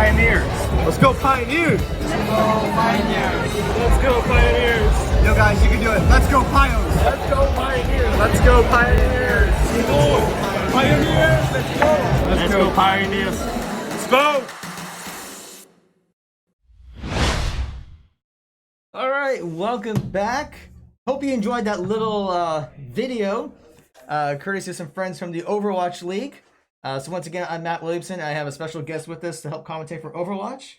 Pioneers! Let's go Pioneers! Let's go Pioneers! Let's go Pioneers! Yo guys, you can do it. Let's go Pios! Let's go Pioneers! Let's go Pioneers! Pioneers! Let's go! Let's go Pioneers! Let's go! All right, welcome back. Hope you enjoyed that little video, courtesy of some friends from the Overwatch League. So once again, I'm Matt Williamson. I have a special guest with us to help commentate for Overwatch.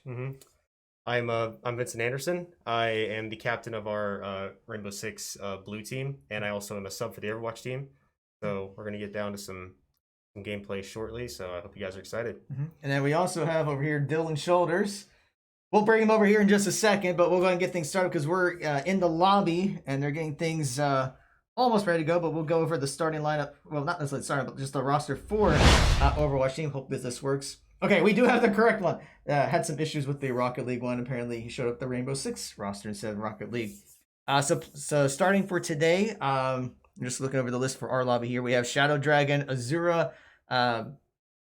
I'm Vincent Anderson. I am the captain of our Rainbow Six Blue team, and I also am a sub for the Overwatch team. So we're gonna get down to some gameplay shortly. So I hope you guys are excited. And then we also have over here Dylan Shoulders. We'll bring him over here in just a second, but we'll go and get things started because we're in the lobby and they're getting things almost ready to go. But we'll go over the starting lineup. Well, not necessarily starting, but just the roster for Overwatch team. Hope this works. Okay, we do have the correct one. Had some issues with the Rocket League one. Apparently, he showed up the Rainbow Six roster instead of Rocket League. So starting for today, I'm just looking over the list for our lobby here. We have Shadow Dragon, Azura,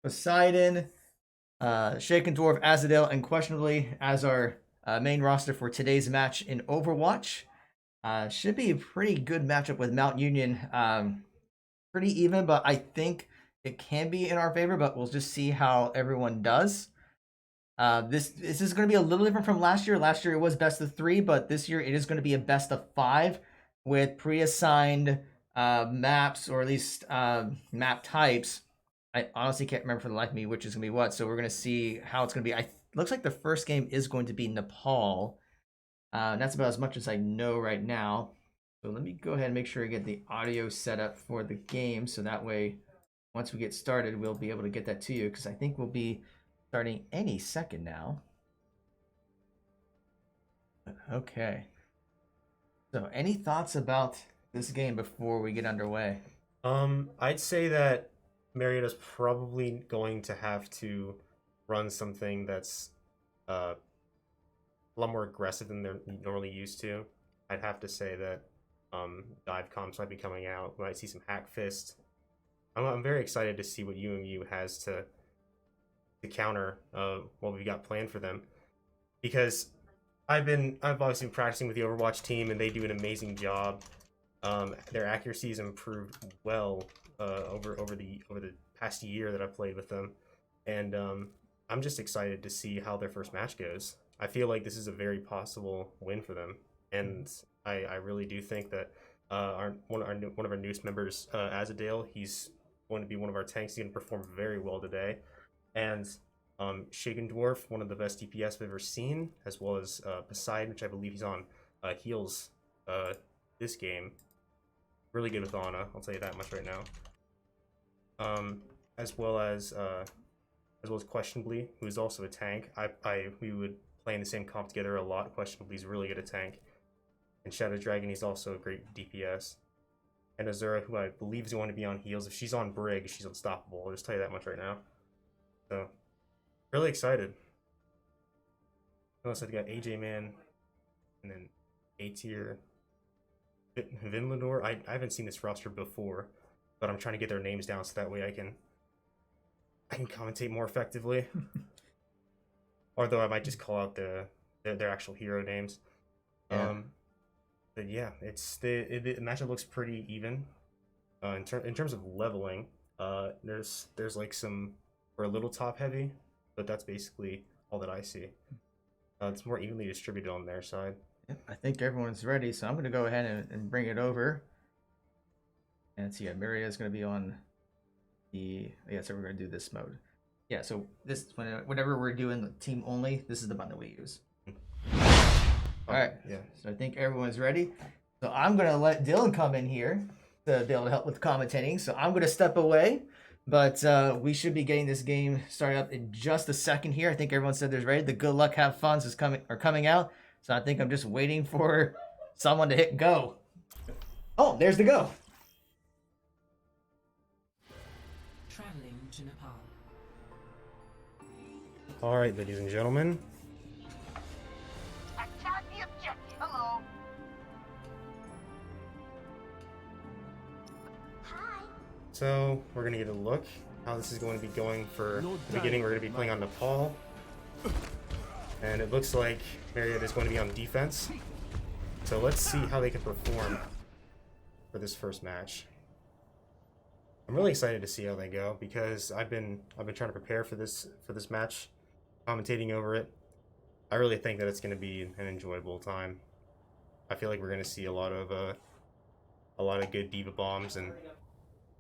Poseidon, Shaken Dwarf, Azadel, and questionably as our main roster for today's match in Overwatch. Should be a pretty good matchup with Mount Union. Pretty even, but I think it can be in our favor, but we'll just see how everyone does. This is going to be a little different from last year. Last year it was best of 3, but this year it is going to be a best of 5 with pre-assigned maps, or at least map types. I honestly can't remember for the life of me which is going to be what, so we're going to see how it's going to be. Looks like the first game is going to be Nepal. That's about as much as I know right now. So let me go ahead and make sure I get the audio set up for the game, so that way once we get started we'll be able to get that to you, because I think we'll be starting any second now. Okay. So any thoughts about this game before we get underway? I'd say that Marietta's probably going to have to run something that's a lot more aggressive than they're normally used to. I'd have to say that dive comps might be coming out. We might see some hack fist. I'm very excited to see what UMU has to counter what we've got planned for them, because I've obviously been practicing with the Overwatch team and they do an amazing job. Their accuracy has improved well over the past year that I've played with them, and I'm just excited to see how their first match goes. I feel like this is a very possible win for them, and I really do think that one of our newest members, Azadel, he's going to be one of our tanks. He's going to perform very well today. And Shaken Dwarf, one of the best DPS I've ever seen, as well as Poseidon, which I believe he's on heals this game. Really good with Ana, I'll tell you that much right now. As well as Questionably, who's also a tank. We would play in the same comp together a lot. Questionably is really good at tank. And Shadow Dragon, he's also a great DPS. And Azura, who I believe is going to be on heals. If she's on Brig, she's unstoppable. I'll just tell you that much right now. So, really excited. Unless I've got AJ Man, and then A tier, Vinlador. I haven't seen this roster before, but I'm trying to get their names down so that way I can commentate more effectively. Although I might just call out their actual hero names. Yeah. But yeah, the matchup looks pretty even. In terms of leveling, there's like we're a little top heavy, but that's basically all that I see. It's more evenly distributed on their side. Yep, I think everyone's ready, so I'm going to go ahead and bring it over. And so yeah, Marietta's going to be on the... Yeah, so we're going to do this mode. Yeah, so this whenever we're doing the team only, this is the button that we use. Alright, yeah. So I think everyone's ready. So I'm going to let Dylan come in here to be able to help with commentating. So I'm going to step away. But we should be getting this game started up in just a second here. I think everyone said they're ready. The good luck, have fun are coming out. So I think I'm just waiting for someone to hit go. Oh, there's the go. Traveling to Nepal. All right, ladies and gentlemen. Attack the objective. Hello. Hi. So we're gonna get a look how this is going to be going for the beginning. We're gonna be playing on Nepal. And it looks like Marietta is going to be on defense. So let's see how they can perform for this first match. I'm really excited to see how they go because I've been trying to prepare for this match, commentating over it. I really think that it's going to be an enjoyable time. I feel like we're going to see a lot of good diva bombs and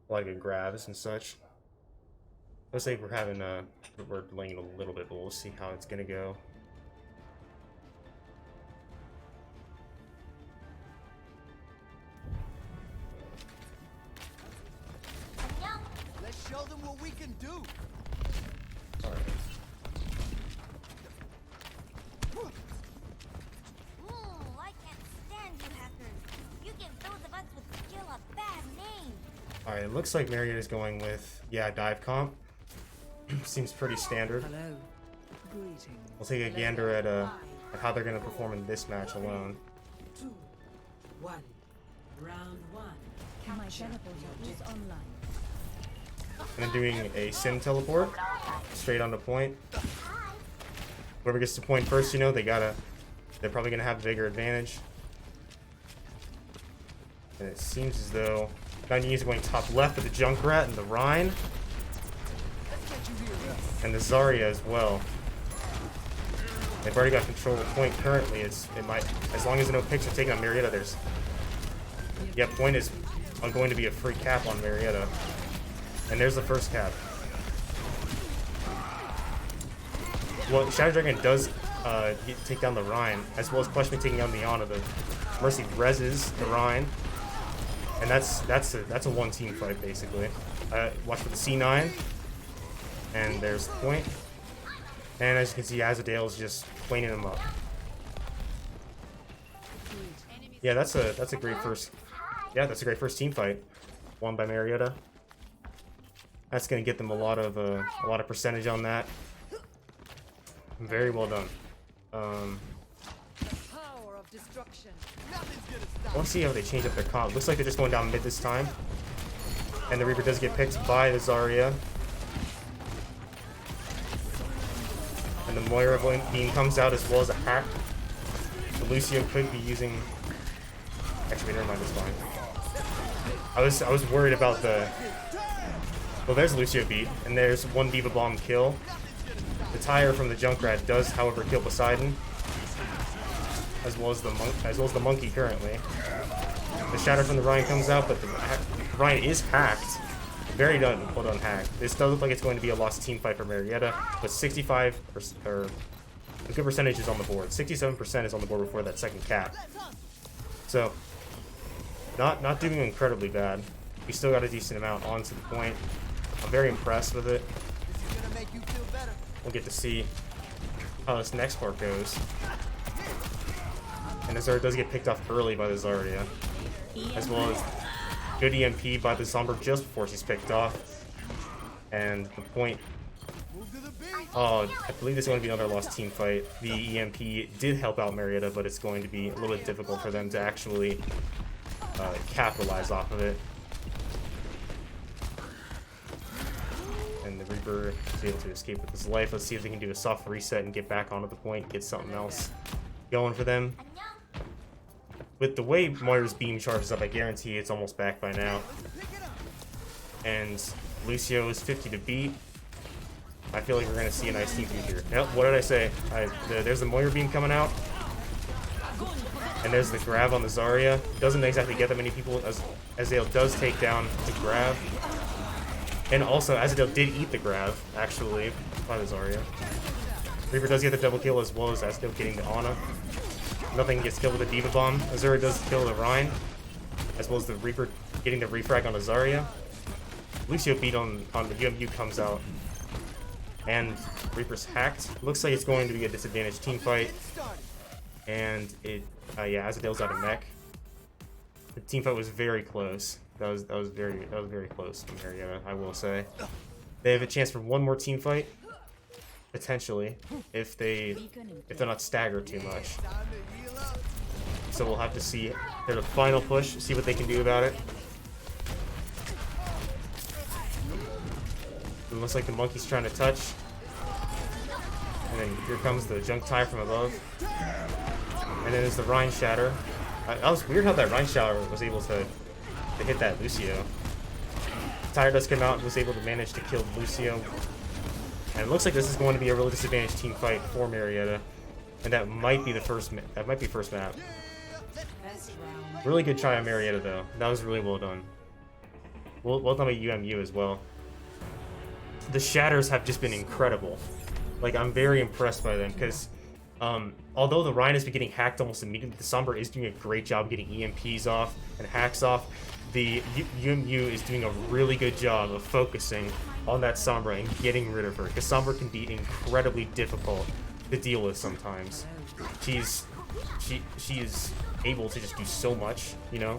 a lot of good grabs and such. Looks like we're delaying it a little bit, but we'll see how it's going to go. Let's show them what we can do. Alright. Ooh, I can't stand you hackers. You give those of us with skill a bad name. Alright, it looks like Marietta's going with, yeah, dive comp. Seems pretty standard. Hello. Greetings. We'll take a gander at how they're going to perform in this match alone. 2, 1. Round 1. My teleporter is online. And then doing a sim teleport straight on the point. Whoever gets to point first, you know, they're probably gonna have a bigger advantage. And it seems as though Nani is going top left with the Junkrat and the Rhine. And the Zarya as well. They've already got control of the point currently. It might, as long as no picks are taken on Marietta, yeah, point is going to be a free cap on Marietta. And there's the first cap. Well, Shadow Dragon does take down the Rhine, as well as Questioning taking down the Ana. The Mercy reses the Rhine. And that's a one-team fight, basically. Watch for the C9. And there's the point. And as you can see, Azadale's just cleaning them up. Yeah, that's a great first. Yeah, that's a great first team fight, won by Marietta. That's gonna get them a lot of percentage on that. Very well done. Power of destruction. Let's see how they change up their comp. Looks like they're just going down mid this time. And the Reaper does get picked by the Zarya. And the Moira beam comes out as well as a hack. The Lucio could be using. Actually, never mind. It's fine. I was worried about the. Well, there's Lucio beat, and there's one Diva Bomb kill. The tire from the Junkrat does, however, kill Poseidon, as well as the monkey currently. The shatter from the Rhine comes out, but the Rhine is hacked. Very well done hack. This does look like it's going to be a lost team fight for Marietta, but 65 or a good percentage is on the board. 67% is on the board before that second cap. So, not doing incredibly bad. We still got a decent amount onto the point. I'm very impressed with it. We'll get to see how this next part goes. And the Zarya does get picked off early by the Zarya, as well as good EMP by the Zomber just before she's picked off. And the point. Oh, I believe this is going to be another lost team fight. The EMP did help out Marietta, but it's going to be a little bit difficult for them to actually capitalize off of it. And the Reaper is able to escape with his life. Let's see if they can do a soft reset and get back onto the point, get something else going for them. With the way Moira's beam charges up, I guarantee it's almost back by now. And Lucio is 50 to beat. I feel like we're going to see a nice team feud here. Yep, what did I say? There's the Moira beam coming out. And there's the grab on the Zarya. Doesn't exactly get that many people, as Azadale does take down the grab. And also, Azadale did eat the grab, actually, by the Zarya. Reaper does get the double kill, as well as Azadale getting the Ana. Nothing gets killed with a Diva Bomb. Azura does kill the Rhine, as well as the Reaper getting the refrag on the Zarya. Lucio beat on the UMU comes out. And Reaper's hacked. Looks like it's going to be a disadvantaged team fight. And yeah, Azadale's out of mech. The team fight was very close. That was very close from Marietta, I will say. They have a chance for one more team fight, potentially, if they're not staggered too much. So we'll have to see their final push, see what they can do about it. It looks like the monkey's trying to touch. And then here comes the junk tire from above. And then there's the Rhine Shatter. That was weird how that Rhine Shatter was able to hit that Lucio. Tire does come out and was able to manage to kill Lucio. And it looks like this is going to be a really disadvantaged team fight for Marietta. And that might be the first map. Really good try on Marietta though. That was really well done. Well done by UMU as well. The shatters have just been incredible. Like, I'm very impressed by them because although the Rhine has been getting hacked almost immediately, the Sombra is doing a great job getting EMPs off and hacks off. The UMU is doing a really good job of focusing on that Sombra and getting rid of her, because Sombra can be incredibly difficult to deal with sometimes. She is able to just do so much, you know,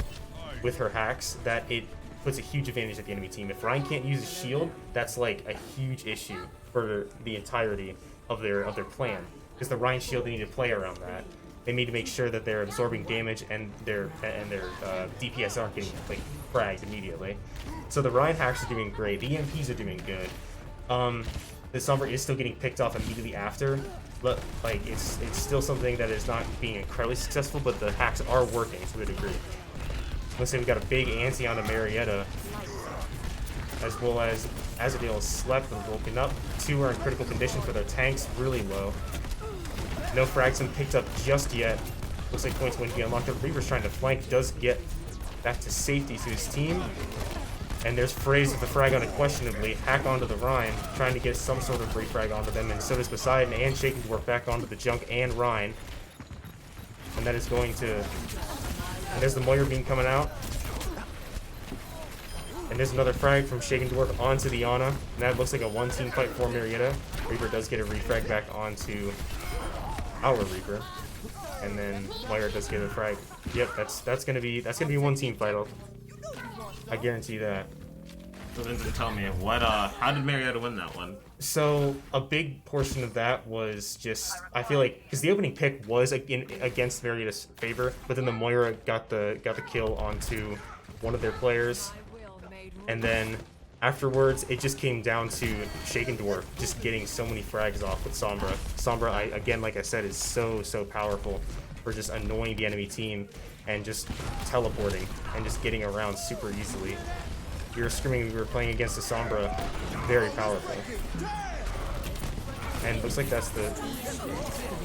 with her hacks that it puts a huge advantage at the enemy team. If Ryan can't use a shield, that's like a huge issue for the entirety of their plan, because the Ryan shield, they need to play around that. They need to make sure that they're absorbing damage and their DPS aren't getting like fragged immediately. So the Ryan hacks are doing great. The EMPs are doing good. The Sombra is still getting picked off immediately after, but like it's still something that is not being incredibly successful. But the hacks are working to a degree. Let's say we got a big ante onto Marietta, as well as Azadale slept and woken up. Two are in critical condition for their tanks, really low. No frags been picked up just yet. Looks like points going to be unlocked. The Reaper's trying to flank, does get back to safety to his team. And there's Fraze with the frag on it questionably. Hack onto the Rhine, trying to get some sort of refrag onto them. And so does Poseidon and Shaken Dwarf back onto the Junk and Rhine. And that is going to... And there's the Moira beam coming out. And there's another frag from Shaken Dwarf onto the Ana. And that looks like a one-team fight for Marietta. Reaper does get a refrag back onto our Reaper. And then Moira does get a frag. Yep, that's gonna be one team fight. I guarantee that. So then tell me how did Marietta win that one? So a big portion of that was just, I feel like, because the opening pick was against Marietta's favor, but then the Moira got the kill onto one of their players, and then afterwards it just came down to Shaken Dwarf just getting so many frags off with Sombra. Sombra, again, like I said, is so powerful for just annoying the enemy team and just teleporting and just getting around super easily. We were screaming, we were playing against the Sombra, very powerful. And looks like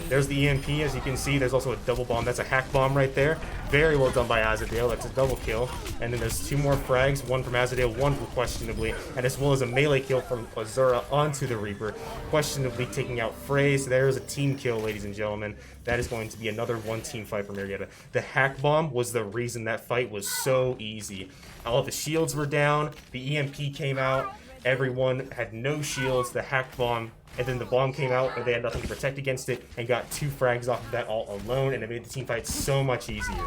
there's the EMP, as you can see. There's also a double bomb. That's a hack bomb right there. Very well done by Azadale. That's a double kill. And then there's two more frags, one from Azadale, one from questionably, and as well as a melee kill from Azura onto the Reaper, questionably taking out Fraze. There's a team kill, ladies and gentlemen. That is going to be another one-team fight for Marietta. The hack bomb was the reason that fight was so easy. All of the shields were down. The EMP came out. Everyone had no shields. The hack bomb, and then the bomb came out, and they had nothing to protect against it, and got two frags off of that all alone, and it made the team fight so much easier.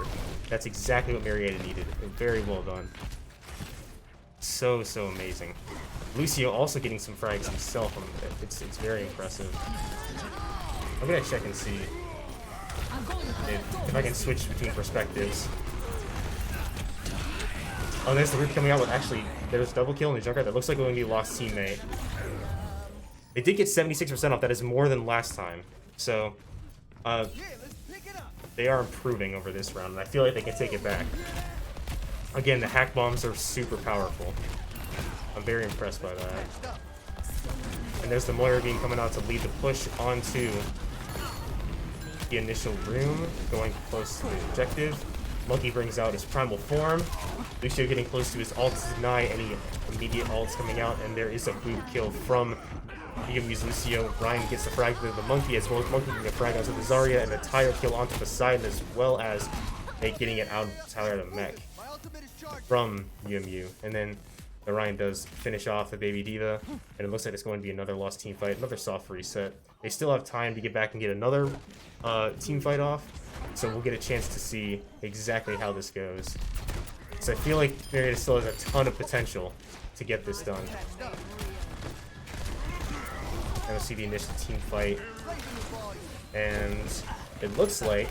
That's exactly what Marietta needed. Very well done. So amazing. Lucio also getting some frags himself. It's very impressive. I'm gonna check and see if I can switch between perspectives. Oh, there's the Reaper coming out with, actually, there's double kill in the Junkyard. That looks like it would be a lost teammate. They did get 76% off. That is more than last time. So, they are improving over this round, and I feel like they can take it back. Again, the hack bombs are super powerful. I'm very impressed by that. And there's the Moira beam coming out to lead the push onto the initial room, going close to the objective. Monkey brings out his primal form. Lucio getting close to his ult to deny any immediate ults coming out, and there is a boot kill from UMU's Lucio. Ryan gets the frag to the Monkey, as well as Monkey getting a frag onto the Zarya, and a tire kill onto the side, as well as getting it out of Tyler the mech from UMU. And then the Ryan does finish off the Baby Diva, and it looks like it's going to be another lost team fight, another soft reset. They still have time to get back and get another team fight off, so we'll get a chance to see exactly how this goes. So I feel like Marietta still has a ton of potential to get this done. And we'll see the initial team fight, and it looks like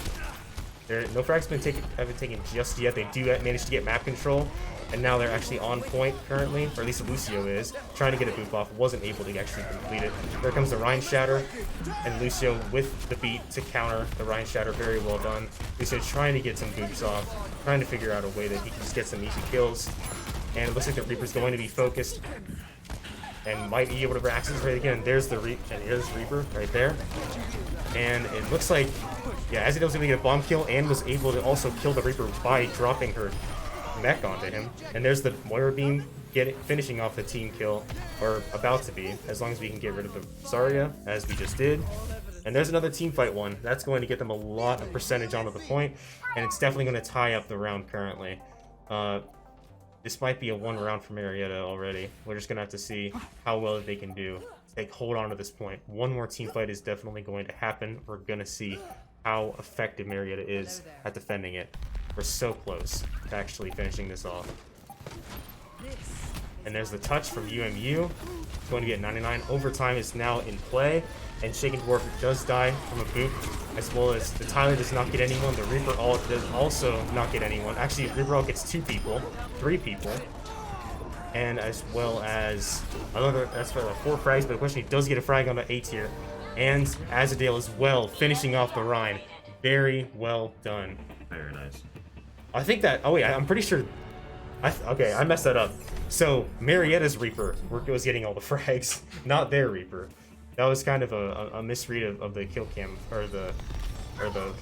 no frags have been taken just yet. They do manage to get map control, and now they're actually on point currently, or at least Lucio is, trying to get a boop off, wasn't able to actually complete it. There comes the Rhine Shatter, and Lucio with the beat to counter the Rhine Shatter, very well done. Lucio trying to get some boops off, trying to figure out a way that he can just get some easy kills, and it looks like the Reaper's going to be focused, and might be able to access right again. There's the Reaper right there, and it looks like, yeah, Azadel was able to get a bomb kill and was able to also kill the Reaper by dropping her mech onto him. And there's the Moira Beam finishing off the team kill, or about to be, as long as we can get rid of the Zarya, as we just did. And there's another team fight one. That's going to get them a lot of percentage onto the point, and it's definitely going to tie up the round currently. This might be a one round for Marietta already. We're just going to have to see how well they can do. They hold on to this point. One more team fight is definitely going to happen. We're going to see how effective Marietta is at defending it. We're so close to actually finishing this off. And there's the touch from UMU. It's going to get 99. Overtime is now in play. And Shaken Dwarf does die from a boop, as well as the Tyler does not get anyone. The Reaper ult does also not get anyone. Actually, Reaper ult gets 2 people, 3 people. And as well as another, that's for the 4 frags, but the question, he does get a frag on the A tier. And Azadel as well, finishing off the Rhine. Very well done. Very nice. I think that, oh wait, I'm pretty sure, okay, I messed that up. So, Marietta's Reaper was getting all the frags, not their Reaper. That was kind of a misread of the kill cam, or the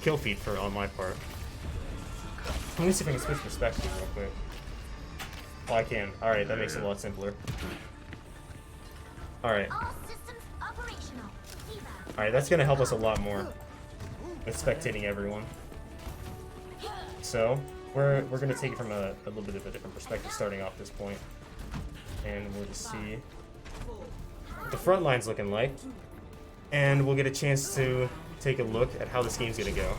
kill feed on my part. Let me see if I can switch perspective real quick. Oh, I can. Alright, that makes it a lot simpler. Alright. Alright, that's gonna help us a lot more with spectating everyone. So, we're gonna take it from a little bit of a different perspective starting off this point. And we'll just see what the front line's looking like. And we'll get a chance to take a look at how this game's gonna go.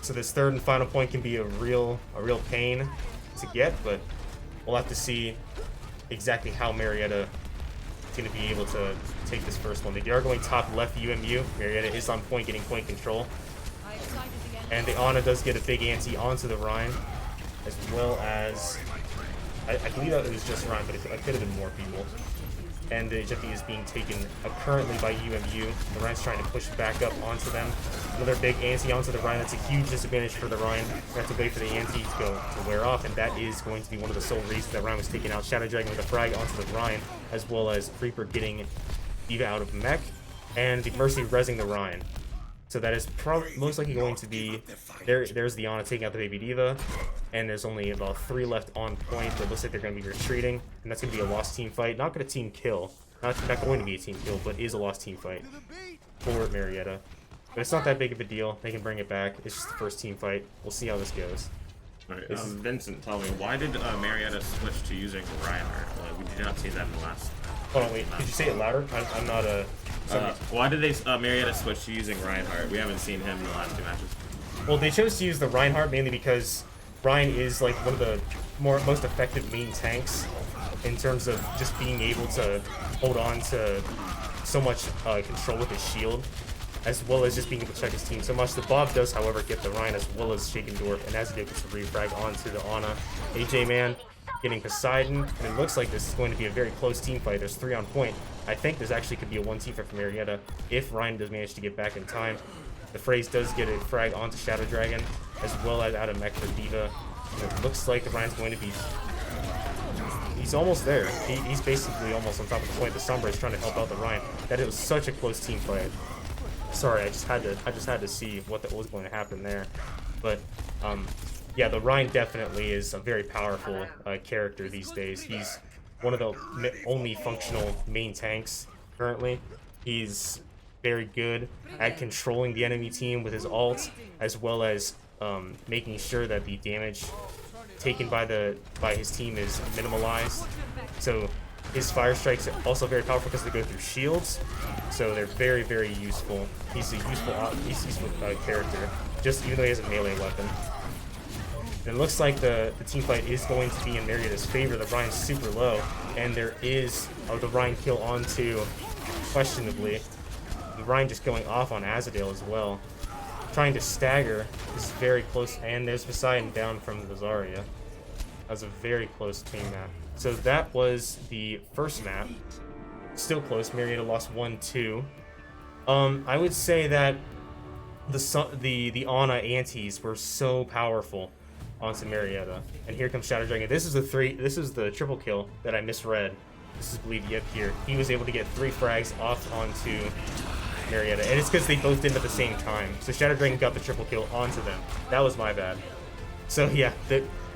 So this third and final point can be a real pain to get, but we'll have to see exactly how Marietta is going to be able to take this first one. They are going top left UMU. Marietta is on point, getting point control. And the Ana does get a big ante onto the Rhine, as well as, I believe that it was just Rhine, but it could have been more people. And the Jeffy is being taken currently by UMU. The Rhine's trying to push back up onto them. Another big ante onto the Rhine. That's a huge disadvantage for the Rhine. We have to wait for the ante to wear off, and that is going to be one of the sole reasons that Rhine was taken out. Shadow Dragon with a frag onto the Rhine, as well as Reaper getting Diva out of mech, and the Mercy rezzing the Rhine. So that is most likely going to be, there's the Ana taking out the baby Diva, and there's only about 3 left on point. It looks like they're going to be retreating, and that's going to be a lost team fight. Not going to team kill, not going to be a team kill, but is a lost team fight for Marietta. But it's not that big of a deal. They can bring it back. It's just the first team fight. We'll see how this goes. Alright, Vincent, tell me, why did Marietta switch to using Reinhardt? We did not see that in the last. Hold on, wait. Could you say it louder? I'm not a. Why did they Marietta switch to using Reinhardt? We haven't seen him in the last 2 matches. Well, they chose to use the Reinhardt mainly because Ryan is like one of the most effective main tanks in terms of just being able to hold on to so much control with his shield, as well as just being able to check his team so much. The Bob does, however, get the Ryan as well as Shaken Dwarf, and as he gets the refrag onto the Ana. AJ Man getting Poseidon, and it looks like this is going to be a very close team fight. There's 3 on point. I think this actually could be a 1 team fight for Marietta if Ryan does manage to get back in time. The Phrase does get a frag onto Shadow Dragon, as well as out of mech for Diva. And it looks like the Ryan's going to be... He's almost there. He's basically almost on top of the point. The Sombra is trying to help out the Ryan. That it was such a close team fight. Sorry, I just had to see what was going to happen there. But yeah, the Ryan definitely is a very powerful character these days. He's one of the only functional main tanks currently. He's very good at controlling the enemy team with his ult, as well as making sure that the damage taken by his team is minimalized. So his fire strikes are also very powerful because they go through shields, so they're very, very useful. He's a useful character, just even though he has a melee weapon. And it looks like the team fight is going to be in Marietta's favor. The Ryan's super low, and there is the Ryan kill onto, questionably, the Ryan just going off on Azadel as well, trying to stagger. This is very close, and there's Poseidon down from the Zarya. That was a very close team map. So that was the first map. Still close. Marietta lost 1-2. I would say that the Ana antis were so powerful onto Marietta. And here comes Shadow Dragon. This is the triple kill that I misread. This is believed yep here. He was able to get 3 frags off onto Marietta. And it's because they both did it at the same time. So Shadow Dragon got the triple kill onto them. That was my bad. So yeah,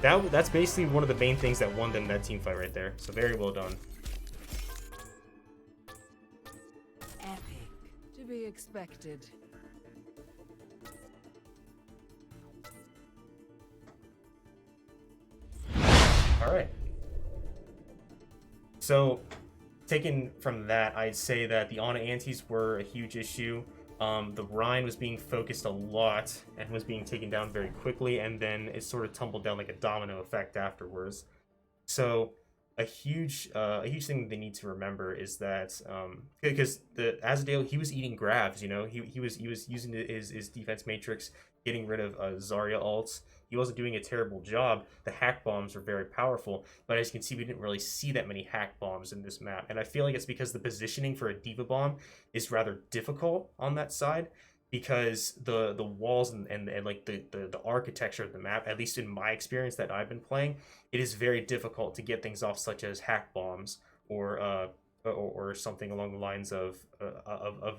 that's basically one of the main things that won them that team fight right there. So very well done. Epic. To be expected. Alright. So, taken from that, I'd say that the Ana antis were a huge issue. The Rhine was being focused a lot and was being taken down very quickly, and then it sort of tumbled down like a domino effect afterwards. So, a huge thing that they need to remember is that because the Azadale, he was eating grabs, you know, he was using his defense matrix, getting rid of Zarya ults. He wasn't doing a terrible job. The hack bombs are very powerful, but as you can see, we didn't really see that many hack bombs in this map, and I feel like it's because the positioning for a Diva bomb is rather difficult on that side, because the walls and like the architecture of the map, at least in my experience that I've been playing, it is very difficult to get things off, such as hack bombs or something along the lines of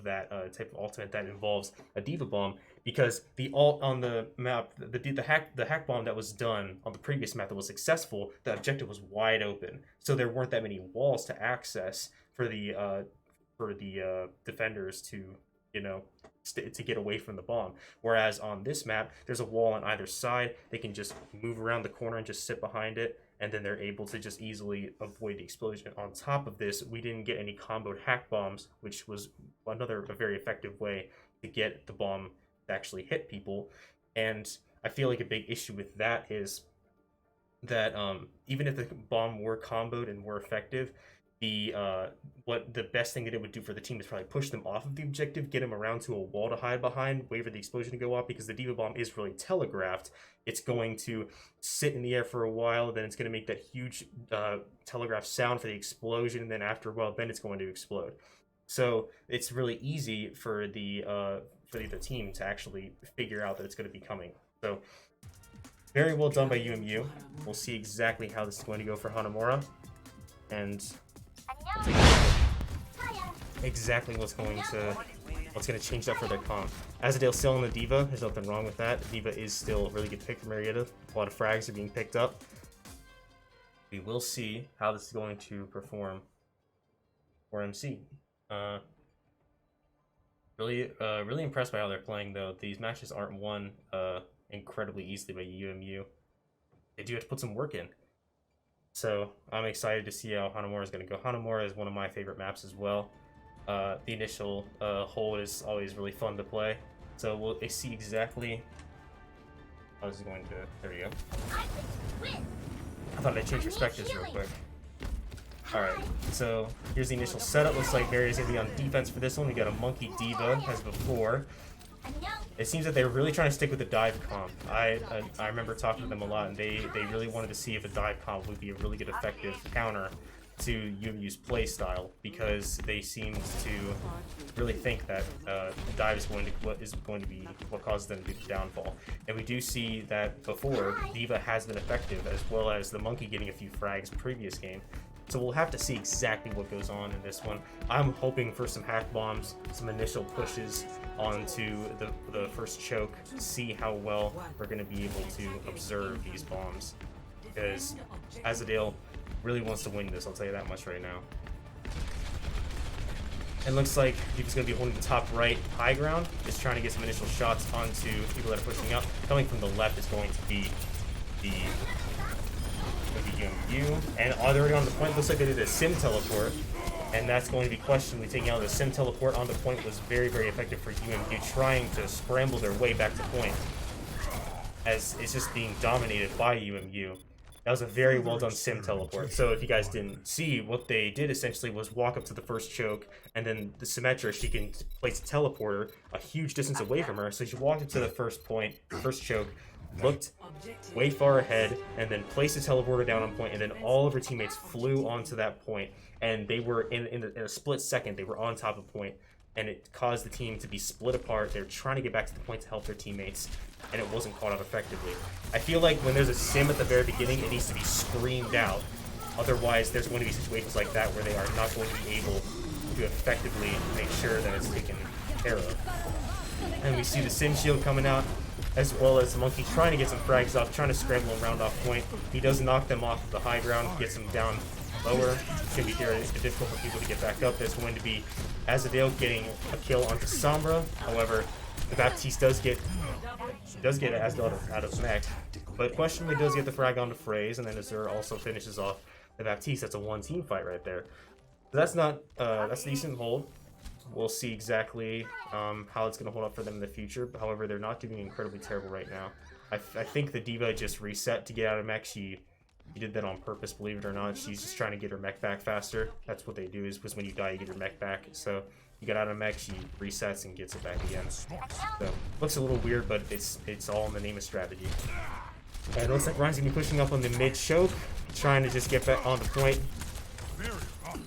that type of ultimate that involves a Diva bomb, because the ult on the map, the hack bomb that was done on the previous map that was successful, the objective was wide open, so there weren't that many walls to access for the defenders to, you know, to get away from the bomb. Whereas on this map, there's a wall on either side. They can just move around the corner and just sit behind it, and then they're able to just easily avoid the explosion. On top of this, we didn't get any comboed hack bombs, which was a very effective way to get the bomb to actually hit people. And I feel like a big issue with that is that even if the bomb were comboed and were effective, the best thing that it would do for the team is probably push them off of the objective, get them around to a wall to hide behind, wait for the explosion to go off, because the Diva bomb is really telegraphed. It's going to sit in the air for a while, then it's going to make that huge telegraph sound for the explosion, and then after a while, then it's going to explode. So it's really easy for the team to actually figure out that it's going to be coming. So very well done by UMU. We'll see exactly how this is going to go for Hanamura, and exactly what's going to change up for their comp. Azadale still on the Diva. There's nothing wrong with that. The Diva is still a really good pick for Marietta. A lot of frags are being picked up. We will see how this is going to perform for MC. Really impressed by how they're playing, though. These matches aren't won incredibly easily by UMU. They do have to put some work in. So I'm excited to see how Hanamura is going to go. Hanamura is one of my favorite maps as well. The initial hold is always really fun to play. So we'll see exactly how this is going to... There we go. I thought I'd change perspectives real quick. Alright, so here's the initial setup. Looks like Maria's going to be on defense for this one. We got a Monkey Diva as before. It seems that they're really trying to stick with the dive comp. I remember talking to them a lot, and they really wanted to see if a dive comp would be a really good effective counter to UMU's play style, because they seemed to really think that dive is going to be what causes them to be the downfall. And we do see that before, Diva has been effective, as well as the Monkey getting a few frags previous game. So we'll have to see exactly what goes on in this one. I'm hoping for some hack bombs, some initial pushes onto the first choke, see how well we're going to be able to observe these bombs. Because Azadale really wants to win this, I'll tell you that much right now. It looks like Diva's going to be holding the top right high ground, just trying to get some initial shots onto people that are pushing up. Coming from the left is going to be UMU, and they're already on the point. Looks like they did a sim teleport, and that's going to be questionably taking out. The sim teleport on the point was very, very effective for UMU, trying to scramble their way back to point, as it's just being dominated by UMU. That was a very well done sim teleport. So if you guys didn't see, what they did essentially was walk up to the first choke, and then the Symmetra, she can place a teleporter a huge distance away from her. So she walked up to the first point, first choke, looked way far ahead, and then placed a teleporter down on point, and then all of her teammates flew onto that point, and they were in a split second, they were on top of point, and it caused the team to be split apart. They're trying to get back to the point to help their teammates, and it wasn't called out effectively. I feel like when there's a sim at the very beginning, it needs to be screamed out. Otherwise, there's going to be situations like that where they are not going to be able to effectively make sure that it's taken care of. And we see the sim shield coming out, as well as Monkey trying to get some frags off, trying to scramble and round off point. He does knock them off the high ground, gets them down lower. It's going to be very difficult for people to get back up. There's going to be Azadale getting a kill onto Sombra. However, the Baptiste does get Azadale out of mech, but questionably does get the frag onto Phrase, and then Azur also finishes off the Baptiste. That's a one-team fight right there. So that's not that's a decent hold. We'll see exactly how it's going to hold up for them in the future. However, they're not doing incredibly terrible right now. I think the Diva just reset to get out of mech. She did that on purpose, believe it or not. She's just trying to get her mech back faster. That's what they do, is when you die, you get your mech back. So you get out of mech, she resets and gets it back again. So looks a little weird, but it's all in the name of strategy. And it looks like Ryan's going to be pushing up on the mid choke, trying to just get back on the point.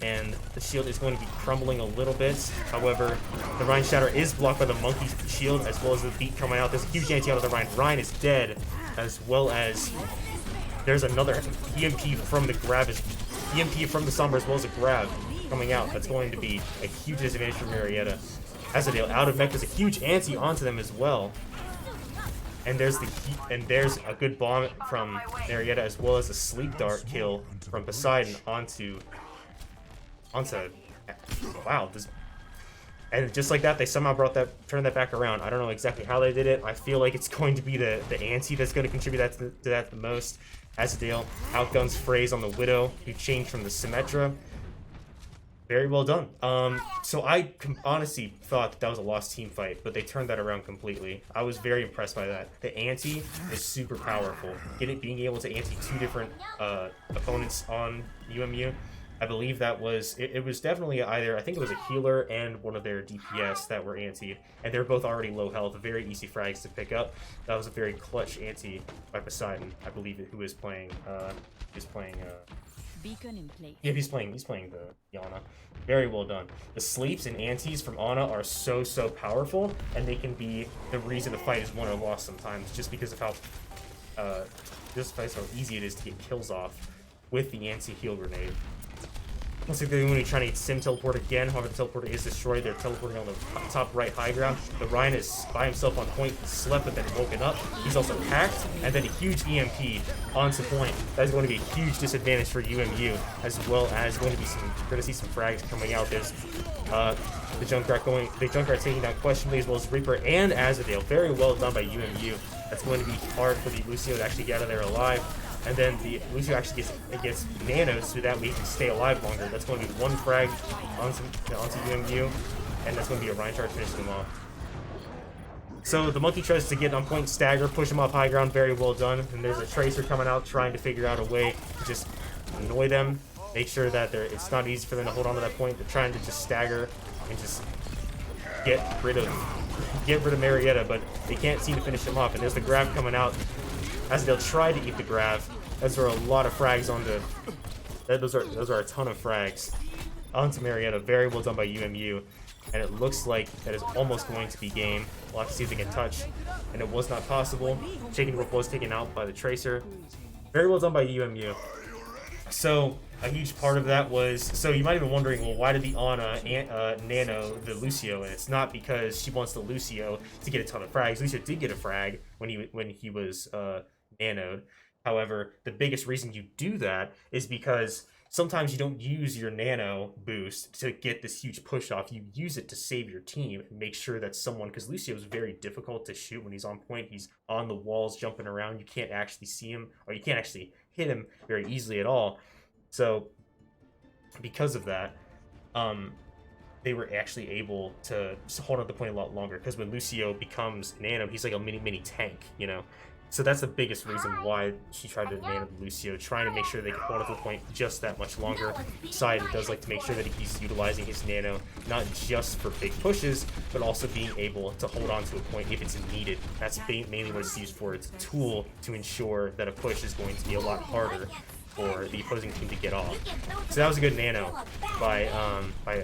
And the shield is going to be crumbling a little bit. However, the Rhine Shatter is blocked by the Monkey's shield, as well as the beat coming out. There's a huge anti out of the Rhine. Rhine is dead, as well as there's another EMP from the grab, EMP from the Sombra, as well as a grab coming out. That's going to be a huge disadvantage for Marietta. Azadale out of mech, there's a huge anti onto them as well. And there's a good bomb from Marietta, as well as a sleep dart kill from Poseidon onto wow, and just like that, they somehow turned that back around. I don't know exactly how they did it. I feel like it's going to be the anti that's going to contribute to that the most. Azadale outguns Phrase on the Widow, who changed from the Symmetra. Very well done. So I honestly thought that was a lost team fight, but they turned that around completely. I was very impressed by that. The anti is super powerful. Being able to anti two different opponents on UMU. I believe that was, it was definitely either, I think it was a healer and one of their DPS that were anti, and they're both already low health, very easy frags to pick up. That was a very clutch anti by Poseidon, I believe, who is playing, Beacon in place. yeah, he's playing the Yana. Very well done. The sleeps and antis from Ana are so powerful, and they can be the reason the fight is won or lost sometimes, just because of how easy it is to get kills off with the anti-heal grenade. Looks like they're going to be trying to get Sim teleport again. However, the teleporter is destroyed. They're teleporting on the top right high ground. The Ryan is by himself on point. He slept and then woken up. He's also hacked, and then a huge EMP onto point. That is going to be a huge disadvantage for UMU, as well as going to be we're going to see some frags coming out. There's the Junkrat taking down questionably, as well as Reaper and Azadale. Very well done by UMU. That's going to be hard for the Lucio to actually get out of there alive. And then the Lucio actually gets nanos, so that we can stay alive longer. That's going to be one frag onto UMU, and that's going to be a Rhine charge finishing him off. So the Monkey tries to get on point stagger, push him off high ground, very well done. And there's a Tracer coming out trying to figure out a way to just annoy them, make sure that it's not easy for them to hold on to that point. They're trying to just stagger and just get rid of Marietta, but they can't seem to finish him off. And there's the grab coming out. As they'll try to eat the grab, as there are a lot of frags onto. Those are a ton of frags onto Marietta. Very well done by UMU, and it looks like that is almost going to be game. We'll have to see if they can touch, and it was not possible. Shaking Wolf was taken out by the Tracer. Very well done by UMU. So a huge part of that was, so you might have been wondering, well, why did the Ana nano the Lucio? And it's not because she wants the Lucio to get a ton of frags. Lucio did get a frag when he was nanoed. However, the biggest reason you do that is because sometimes you don't use your nano boost to get this huge push off. You use it to save your team and make sure that someone, because Lucio is very difficult to shoot when he's on point. He's on the walls jumping around. You can't actually see him, or you can't actually hit him very easily at all. So because of that, they were actually able to hold on the point a lot longer, because when Lucio becomes nano, he's like a mini tank, you know. So that's the biggest reason why she tried to nano the Lucio, trying to make sure they can hold up the point just that much longer. Side does like to make sure that he's utilizing his nano, not just for big pushes, but also being able to hold on to a point if it's needed. That's mainly what it's used for. It's a tool to ensure that a push is going to be a lot harder for the opposing team to get off. So that was a good nano by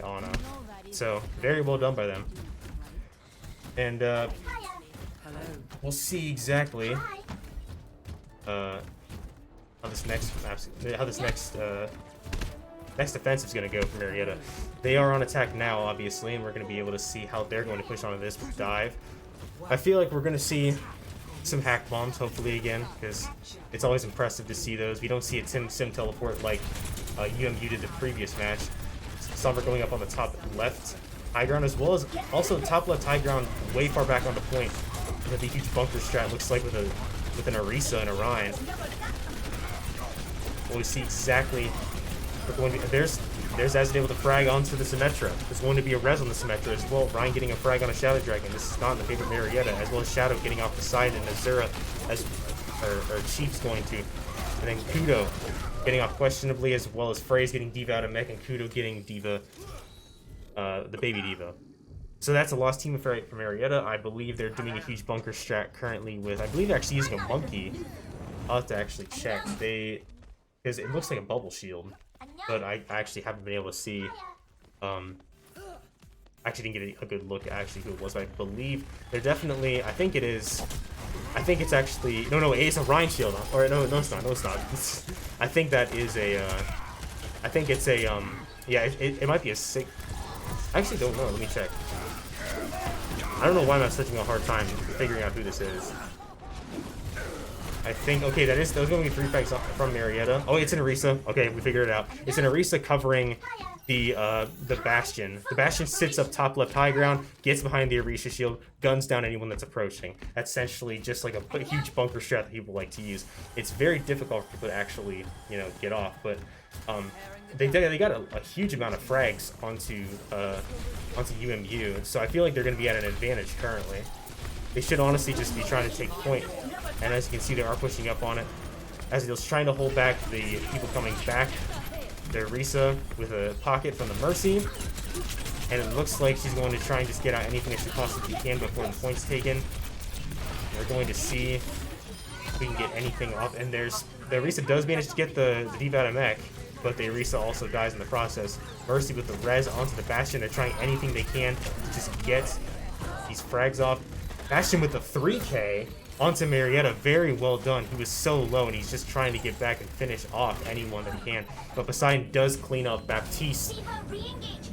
Ana. So very well done by them. And we'll see exactly how this next offensive is going to go for Marietta. They are on attack now, obviously, and we're going to be able to see how they're going to push onto this with dive. I feel like we're going to see some hack bombs, hopefully, again, because it's always impressive to see those. We don't see a sim teleport like UMU did the previous match. Sombra going up on the top left high ground, as well as also top left high ground way far back on the point. The huge bunker strat looks like with an Orisa and a Ryan. Well, we see exactly we're going to there's Azadale with a frag onto the Symmetra. There's going to be a res on the Symmetra as well. Ryan getting a frag on a Shadow Dragon. This is not in the favor of Marietta, as well as Shadow getting off the side and Azura or Chief's going to. And then Kudo getting off questionably, as well as Phrase getting Diva out of mech and Kudo getting Diva, the baby Diva. So that's a lost team for Marietta. I believe they're doing a huge bunker strat currently with, I believe they're actually using a monkey. I'll have to actually check. Because it looks like a bubble shield, but I actually haven't been able to see. I actually didn't get a good look at actually who it was, but I believe they're definitely, I think it's actually, no, it's a Rhine shield, or no, it's not. I think that is a, I think it's a, yeah, it might be a sick, I actually don't know, let me check. I don't know why I'm having such a hard time figuring out who this is. I think, okay, those are going to be 3 frags from Marietta. Oh, it's an Orisa. Okay, we figured it out. It's an Orisa covering the Bastion. The Bastion sits up top left high ground, gets behind the Orisa shield, guns down anyone that's approaching. That's essentially just like a huge bunker strat that people like to use. It's very difficult for people to actually, get off, but they got a huge amount of frags onto UMU, so I feel like they're going to be at an advantage currently. They should honestly just be trying to take point, and as you can see, they are pushing up on it. Azadale's trying to hold back the people coming back. Their Risa with a pocket from the Mercy, and it looks like she's going to try and just get out anything that she possibly can before the point's taken. We're going to see if we can get anything off, and the Risa does manage to get the Diva out of mech, but the Orisa also dies in the process. Mercy with the res onto the Bastion. They're trying anything they can to just get these frags off. Bastion with the 3K onto Marietta. Very well done. He was so low, and he's just trying to get back and finish off anyone that he can. But Poseidon does clean up Baptiste,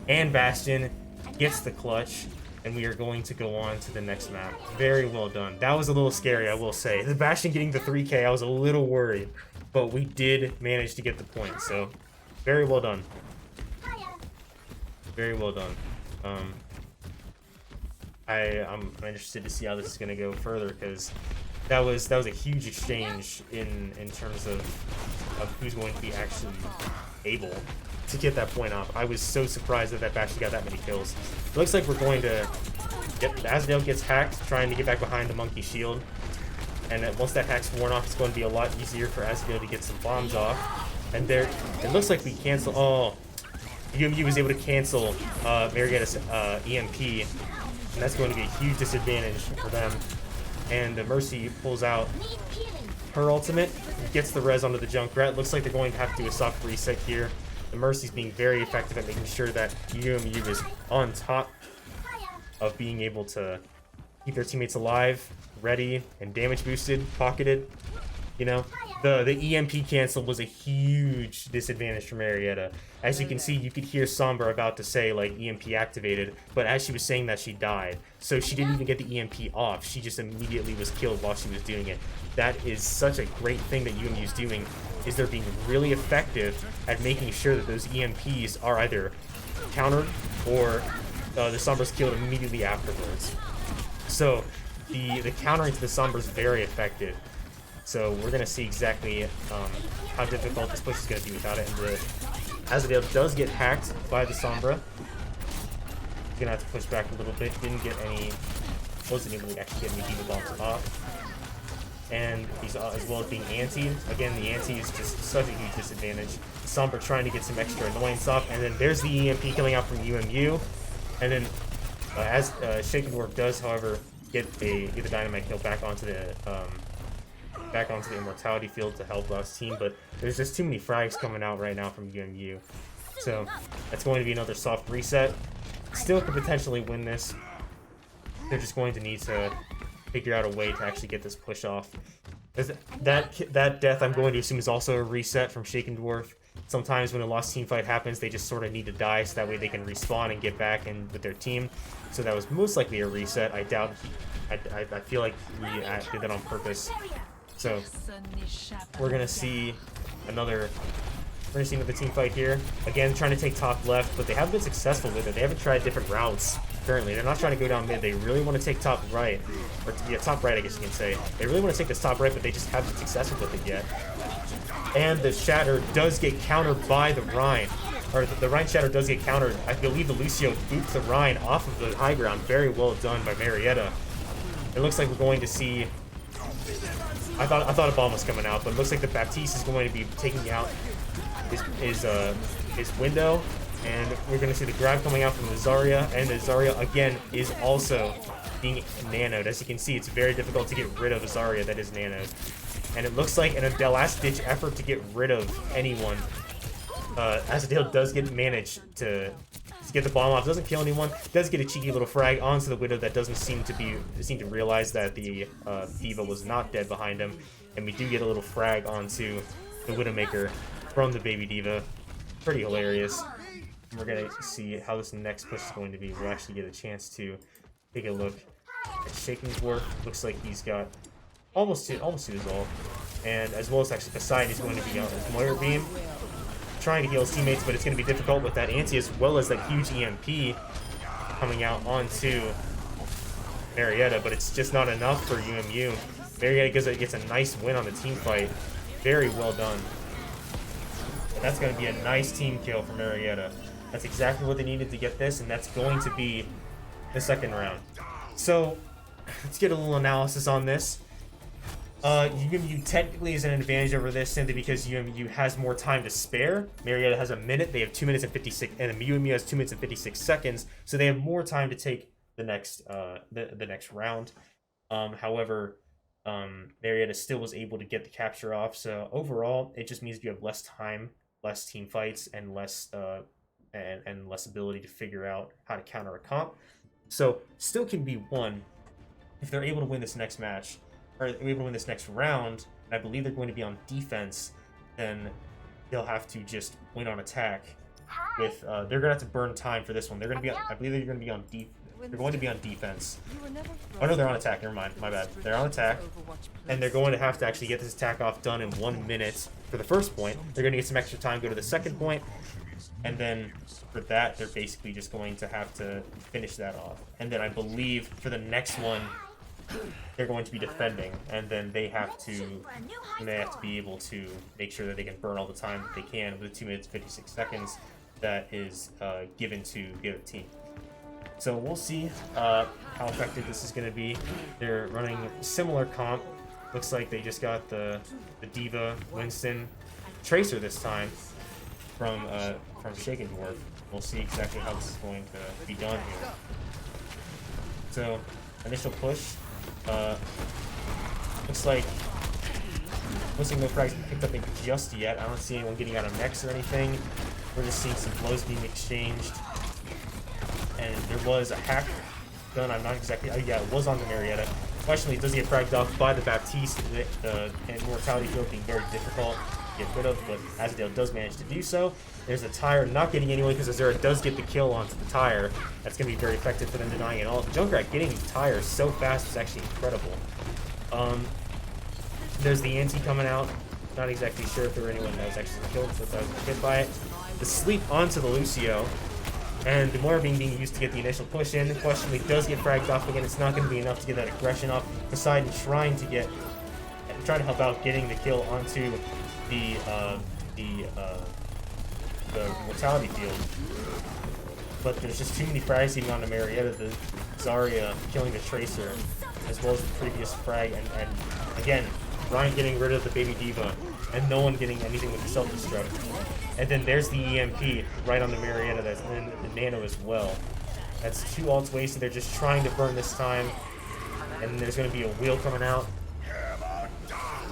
and Bastion gets the clutch, and we are going to go on to the next map. Very well done. That was a little scary, I will say. The Bastion getting the 3K, I was a little worried. But we did manage to get the point, so very well done. Very well done. I'm interested to see how this is going to go further, because that was a huge exchange in terms of who's going to be actually able to get that point off. I was so surprised that Bastion got that many kills. It looks like we're going to get Azadale gets hacked, trying to get back behind the monkey shield. And once that hack's worn off, it's going to be a lot easier for Azadale to get some bombs off. And it looks like we cancel. Oh, UMU was able to cancel Marietta's EMP, and that's going to be a huge disadvantage for them. And the Mercy pulls out her ultimate, gets the res onto the Junkrat. Looks like they're going to have to do a soft reset here. The Mercy's being very effective at making sure that UMU is on top of being able to keep their teammates alive, ready, and damage boosted, pocketed. The EMP cancel was a huge disadvantage for Marietta. As you can see, you could hear Sombra about to say, like, EMP activated, but as she was saying that, she died. So she didn't even get the EMP off. She just immediately was killed while she was doing it. That is such a great thing that UMU is doing, is they're being really effective at making sure that those EMPs are either countered or the Sombra's killed immediately afterwards. So the countering to the Sombra is very effective. So we're going to see exactly how difficult this push is going to be without it. And Azadale does get hacked by the Sombra. He's going to have to push back a little bit. Wasn't able to actually get any Diva bombs off. and he's as well as being anti. Again, the anti is just such a huge disadvantage. Sombra trying to get some extra annoyance off, and then there's the EMP coming out from UMU, and then as Shaken Dwarf does, however, get the dynamite kill back onto the immortality field to help last team, but there's just too many frags coming out right now from UMU, so that's going to be another soft reset. Still could potentially win this. They're just going to need to figure out a way to actually get this push off. That death, I'm going to assume, is also a reset from Shaken Dwarf. Sometimes when a lost team fight happens, they just sort of need to die so that way they can respawn and get back in with their team. So that was most likely a reset. I doubt I feel like he did that on purpose. So we're gonna see another team fight here. Again, trying to take top left, but they haven't been successful with it. They haven't tried different routes currently. They're not trying to go down mid. They really want to take top right, or yeah, top right, I guess you can say. They really want to take this top right, but they just haven't been successful with it yet. And the Shatter does get countered by the Rhine. Or the Rhine Shatter does get countered. I believe the Lucio boots the Rhine off of the high ground. Very well done by Marietta. It looks like we're going to see... I thought a bomb was coming out, but it looks like the Baptiste is going to be taking out his window. And we're going to see the grab coming out from the Zarya. And the Zarya, again, is also being nanoed. As you can see, it's very difficult to get rid of a Zarya that is nanoed. And it looks like in a last-ditch effort to get rid of anyone, Azadale does manage to get the bomb off. Doesn't kill anyone. Does get a cheeky little frag onto the Widow that doesn't seem to realize that the Diva was not dead behind him. And we do get a little frag onto the Widowmaker from the baby Diva. Pretty hilarious. And we're gonna see how this next push is going to be. We'll actually get a chance to take a look at Shaken Dwarf. Looks like he's got almost to his ult, and as well as actually Poseidon is going to be on his Moira Beam, trying to heal his teammates, but it's going to be difficult with that anti as well as that huge EMP coming out onto Marietta, but it's just not enough for UMU. Marietta gets a nice win on the team fight. Very well done. And that's going to be a nice team kill for Marietta. That's exactly what they needed to get this, and that's going to be the second round. So let's get a little analysis on this. UMU technically is an advantage over this simply because UMU has more time to spare. Marietta has a minute, they have 2 minutes and 56, and UMU has 2 minutes and 56 seconds, so they have more time to take the next the next round. However, Marietta still was able to get the capture off, so overall it just means you have less time, less team fights, and less and less ability to figure out how to counter a comp. So still can be won if they're able to win this next match. Or able to win this next round, and I believe they're going to be on defense, then they'll have to just win on attack. With they're gonna have to burn time for this one. They're gonna be, I believe they're going to be on defense. Oh no, they're on attack. Never mind, my bad. They're on attack, and they're going to have to actually get this attack off done in 1 minute for the first point. They're going to get some extra time, go to the second point, and then for that, they're basically just going to have to finish that off. And then I believe for the next one, they're going to be defending, and then they have to be able to make sure that they can burn all the time that they can with the 2 minutes 56 seconds that is given to the other team. So we'll see how effective this is going to be. They're running similar comp. Looks like they just got the Diva, Winston, Tracer this time from Shaken Dwarf. We'll see exactly how this is going to be done here. So initial push. Looks like no frags picked up just yet. I don't see anyone getting out of mechs or anything. We're just seeing some blows being exchanged. And there was a hack done. I'm not exactly. Yeah, it was on the Marietta. Questionably, it does get fragged off by the Baptiste. The immortality field being very difficult to get rid of, but Azadale does manage to do so. There's a tire not getting anyone because Azura does get the kill onto the tire. That's going to be very effective for them denying it all. Junkrat getting tires so fast is actually incredible. There's the anti coming out. Not exactly sure if there were anyone that was actually killed, so I was hit by it. The sleep onto the Lucio. And the Moira being used to get the initial push in. Questionably does get fragged off again. It's not going to be enough to get that aggression off. Poseidon trying to help out getting the kill onto the mortality field. But there's just too many frags even on the Marietta. The Zarya killing the Tracer, as well as the previous frag, and Again, Ryan getting rid of the baby diva, and no one getting anything with the self-destruct. And then there's the EMP right on the Marietta, that's in the Nano as well. That's 2 ults wasted. They're just trying to burn this time. And then there's going to be a wheel coming out.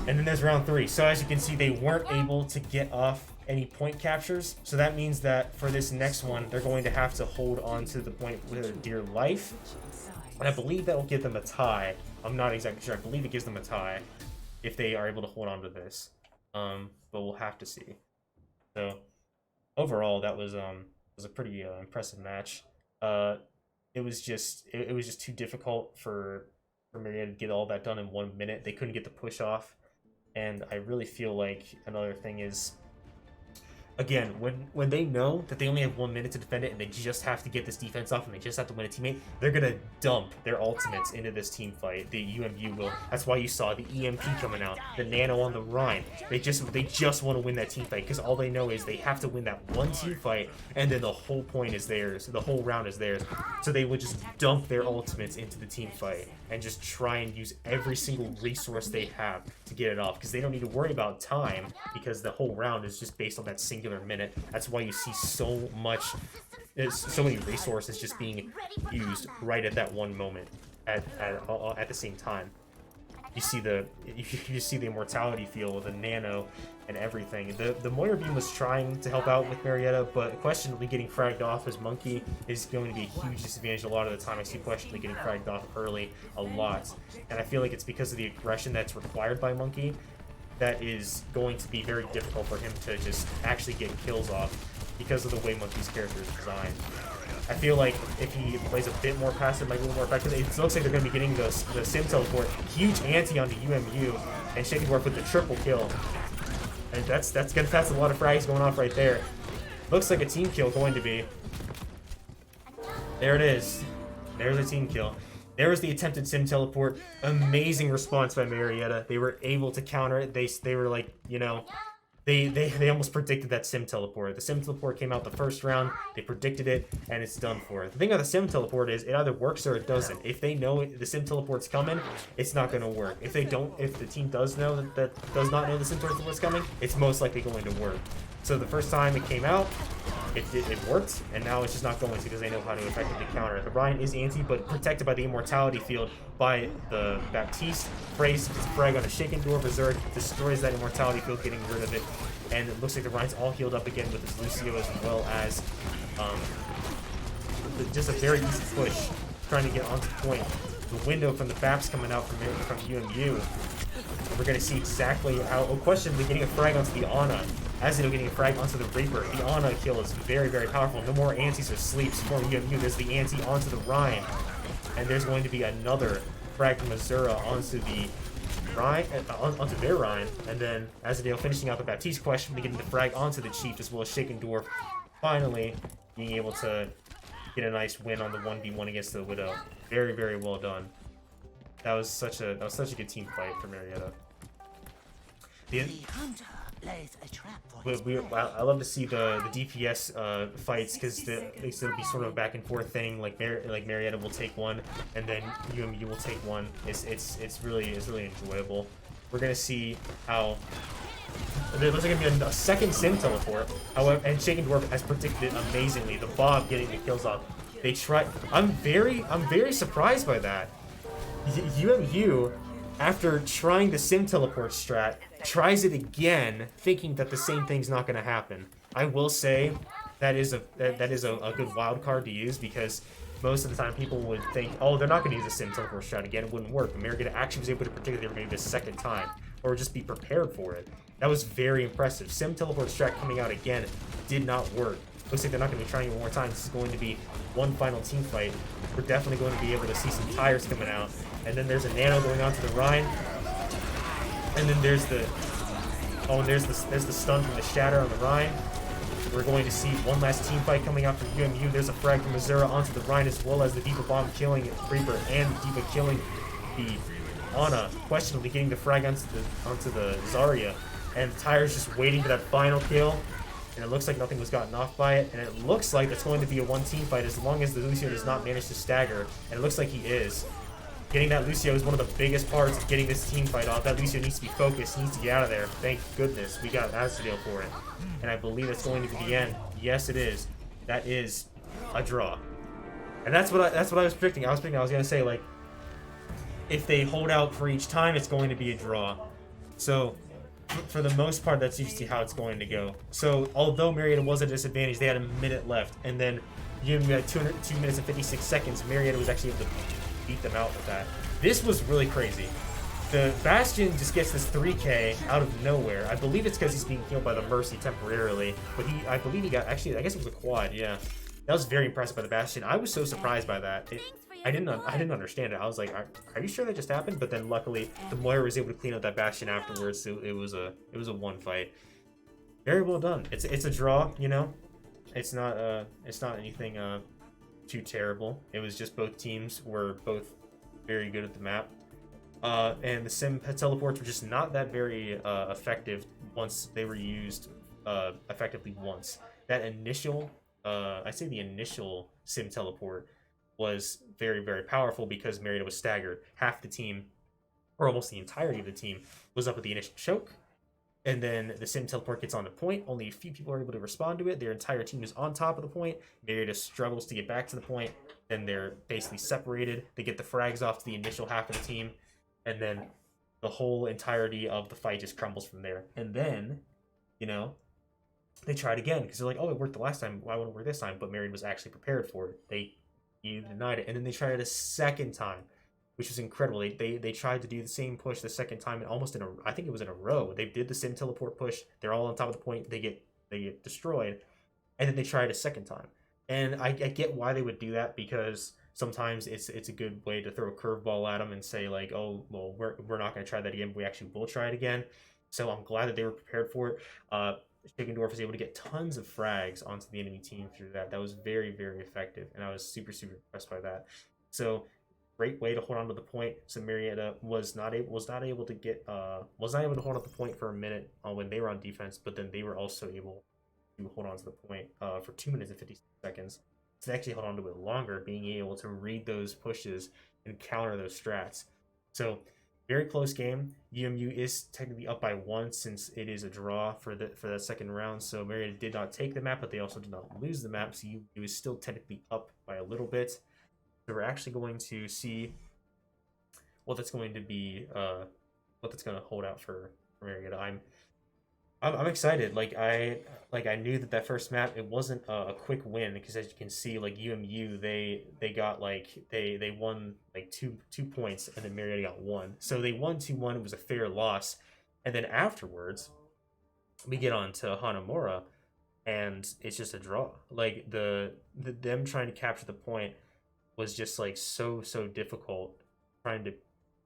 And then there's round 3. So as you can see, they weren't able to get off any point captures. So that means that for this next one, they're going to have to hold on to the point with their dear life. And I believe that will give them a tie. I'm not exactly sure. I believe it gives them a tie if they are able to hold on to this. But we'll have to see. So overall, that was a pretty impressive match. It was just too difficult for Marietta to get all that done in 1 minute. They couldn't get the push off, and I really feel like another thing is, again, when they know that they only have 1 minute to defend it and they just have to get this defense off and they just have to win a teammate, they're gonna dump their ultimates into this team fight. The UMU will. That's why you saw the EMP coming out, the Nano on the Rhine. They just want to win that team fight because all they know is they have to win that one team fight, and then the whole point is theirs. The whole round is theirs. So they would just dump their ultimates into the team fight and just try and use every single resource they have to get it off, because they don't need to worry about time because the whole round is just based on that singular minute. That's why you see so many resources just being used right at that one moment at the same time. You see the immortality field, the Nano, and everything. The Moira Beam was trying to help out with Marietta, but questionably getting fragged off as Monkey is going to be a huge disadvantage a lot of the time. I see questionably getting fragged off early a lot, and I feel like it's because of the aggression that's required by Monkey that is going to be very difficult for him to just actually get kills off because of the way Monkey's character is designed. I feel like if he plays a bit more passive, might be a little more effective. It looks like they're going to be getting the Sim Teleport. Huge anti onto UMU, and Shaky Dwarf with the triple kill. And that's a lot of frags going off right there. Looks like a team kill going to be. There it is. There's a team kill. There was the attempted Sim Teleport. Amazing response by Marietta. They were able to counter it. They were like, you know, they almost predicted that Sim Teleport. The Sim Teleport came out the first round. They predicted it, and it's done for. The thing about the Sim Teleport is it either works or it doesn't. If they know the Sim Teleport's coming, it's not going to work. If the team does know that does not know the Sim Teleport's coming, it's most likely going to work. So the first time it came out, it worked, and now it's just not going to because they know how to effectively counter it. The Ryan is anti, but protected by the immortality field by the Baptiste. Phrase gets a frag on a Shaken Door Berserk, destroys that immortality field, getting rid of it. And it looks like the Ryan's all healed up again with his Lucio, as well as just a very easy push, trying to get onto point. The window from the Baps coming out from UMU. We're going to see exactly how, questionably getting a frag onto the Ana. Azito getting a frag onto the Reaper. The Ana kill is very, very powerful. No more antis or sleeps for UMU. There's the anti onto the Rhine. And there's going to be another frag from Azura onto the Rhine, onto their Rhine. And then Azadale finishing out the Baptiste question, getting the frag onto the Chief, as well as Shaken Dwarf finally being able to get a nice win on the 1v1 against the Widow. Very, very well done. That was such a good team fight for Marietta. The hunter lays a trap for his I love to see the DPS fights, because it'll be sort of a back and forth thing. Like Marietta will take one, and then UMU will take one. It's really enjoyable. We're gonna see how there looks like gonna be a second Sim Teleport. However, and Shaken Dwarf has predicted it amazingly. The Bob getting the kills off. They try. I'm very surprised by that. UMU, after trying the Sim Teleport strat, tries it again, thinking that the same thing's not going to happen. I will say that is a good wild card to use, because most of the time people would think, oh, they're not going to use the Sim Teleport strat again, it wouldn't work. But Marietta actually was able to predict that they were going to do this second time, or just be prepared for it. That was very impressive. Sim Teleport strat coming out again did not work. Looks like they're not going to be trying it one more time. This is going to be one final team fight. We're definitely going to be able to see some tires coming out. And then there's a Nano going on to the Rhine. And then there's the stun from the Shatter on the Rhine. We're going to see one last team fight coming out from UMU. There's a frag from Azura onto the Rhine, as well as the Diva Bomb killing Reaper and Diva killing the Ana, questionably getting the frag onto the Zarya. And the Tire's just waiting for that final kill. And it looks like nothing was gotten off by it. And it looks like that's going to be a one team fight as long as the Lucio does not manage to stagger. And it looks like he is. Getting that Lucio is one of the biggest parts of getting this team fight off. That Lucio needs to be focused. He needs to get out of there. Thank goodness we got Asdale for it. And I believe it's going to be the end. Yes, it is. That is a draw. And that's what I was predicting. I was going to say, like, if they hold out for each time, it's going to be a draw. So, for the most part, that's usually how it's going to go. So, although Marietta was at a disadvantage, they had a minute left. And then, you had 2 minutes and 56 seconds. Marietta was actually able to beat them out with that. This was really crazy. The Bastion just gets this 3K out of nowhere. I believe it's because he's being killed by the Mercy temporarily. But I believe he got, actually, I guess it was a quad, yeah. That was very impressive by the Bastion. I was so surprised by that. I didn't understand it. I was like, are you sure that just happened? But then luckily, the Moira was able to clean up that Bastion afterwards. So it was a one fight. Very well done. It's a draw, you know. It's not anything too terrible. It was just both teams were both very good at the map. And the sim teleports were just not that very effective once they were used effectively once. That initial, I say the initial sim teleport was very, very powerful because Marietta was staggered. Half the team, or almost the entirety of the team, was up with the initial choke. And then the sim teleport gets on the point. Only a few people are able to respond to it. Their entire team is on top of the point. Marietta struggles to get back to the point. Then they're basically separated. They get the frags off to the initial half of the team. And then the whole entirety of the fight just crumbles from there. And then, you know, they tried again because they're like, oh, it worked the last time. Why wouldn't it work this time? But Marietta was actually prepared for it. They denied it. And then they tried it a second time, which was incredible. They tried to do the same push the second time, and almost I think it was in a row. They did the sim teleport push. They're all on top of the point. They get destroyed, and then they tried a second time. And I get why they would do that, because sometimes it's a good way to throw a curveball at them and say like, oh, well, we're not going to try that again. But we actually will try it again. So I'm glad that they were prepared for it. Chickendorf was able to get tons of frags onto the enemy team through that. That was very, very effective, and I was super, super impressed by that. So great way to hold on to the point. So Marietta was not able to hold on to the point for a minute when they were on defense, but then they were also able to hold on to the point for 2 minutes and 56 seconds. So they actually held on to it longer, being able to read those pushes and counter those strats. So very close game. UMU is technically up by 1 since it is a draw for that second round. So Marietta did not take the map, but they also did not lose the map. So UMU is still technically up by a little bit. So we're actually going to see what that's going to be, what that's going to hold out for Marietta. I'm excited. I knew that first map, it wasn't a quick win, because as you can see, like UMU, they got they won like two points, and then Marietta got 1. So they won 2-1. It was a fair loss, and then afterwards we get on to Hanamura, and it's just a draw. Like them trying to capture the point was just like so difficult, trying to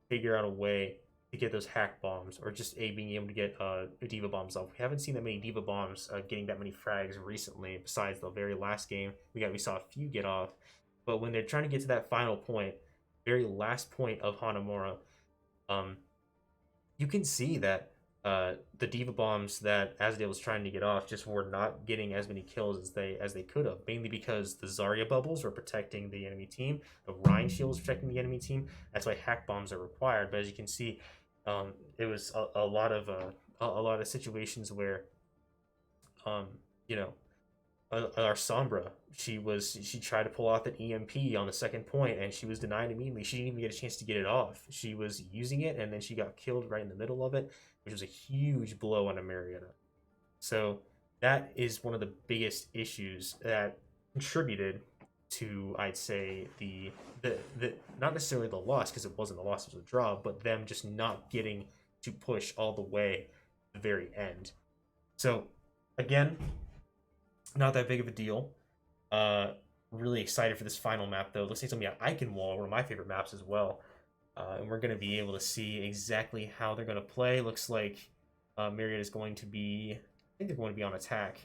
figure out a way to get those hack bombs, or just being able to get diva bombs off. We haven't seen that many diva bombs getting that many frags recently, besides the very last game we saw a few get off. But when they're trying to get to that final point, very last point of Hanamura, you can see that the diva bombs that Asdale was trying to get off just were not getting as many kills as they could have, mainly because the Zarya bubbles were protecting the enemy team, the Rhine shield was protecting the enemy team. That's why hack bombs are required. But as you can see, it was a lot of situations where you know, our Sombra, she tried to pull off an EMP on the second point, and she was denied immediately. She didn't even get a chance to get it off. She was using it, and then she got killed right in the middle of it, which was a huge blow on Marietta. So that is one of the biggest issues that contributed to, I'd say, the not necessarily the loss, because it wasn't a loss, it was a draw, but them just not getting to push all the way to the very end. So again, not that big of a deal. Really excited for this final map, though. Looks like it's going to be on Eichenwald, one of my favorite maps as well. And we're going to be able to see exactly how they're going to play. Looks like Marietta is going to be, I think they're going to be on attack.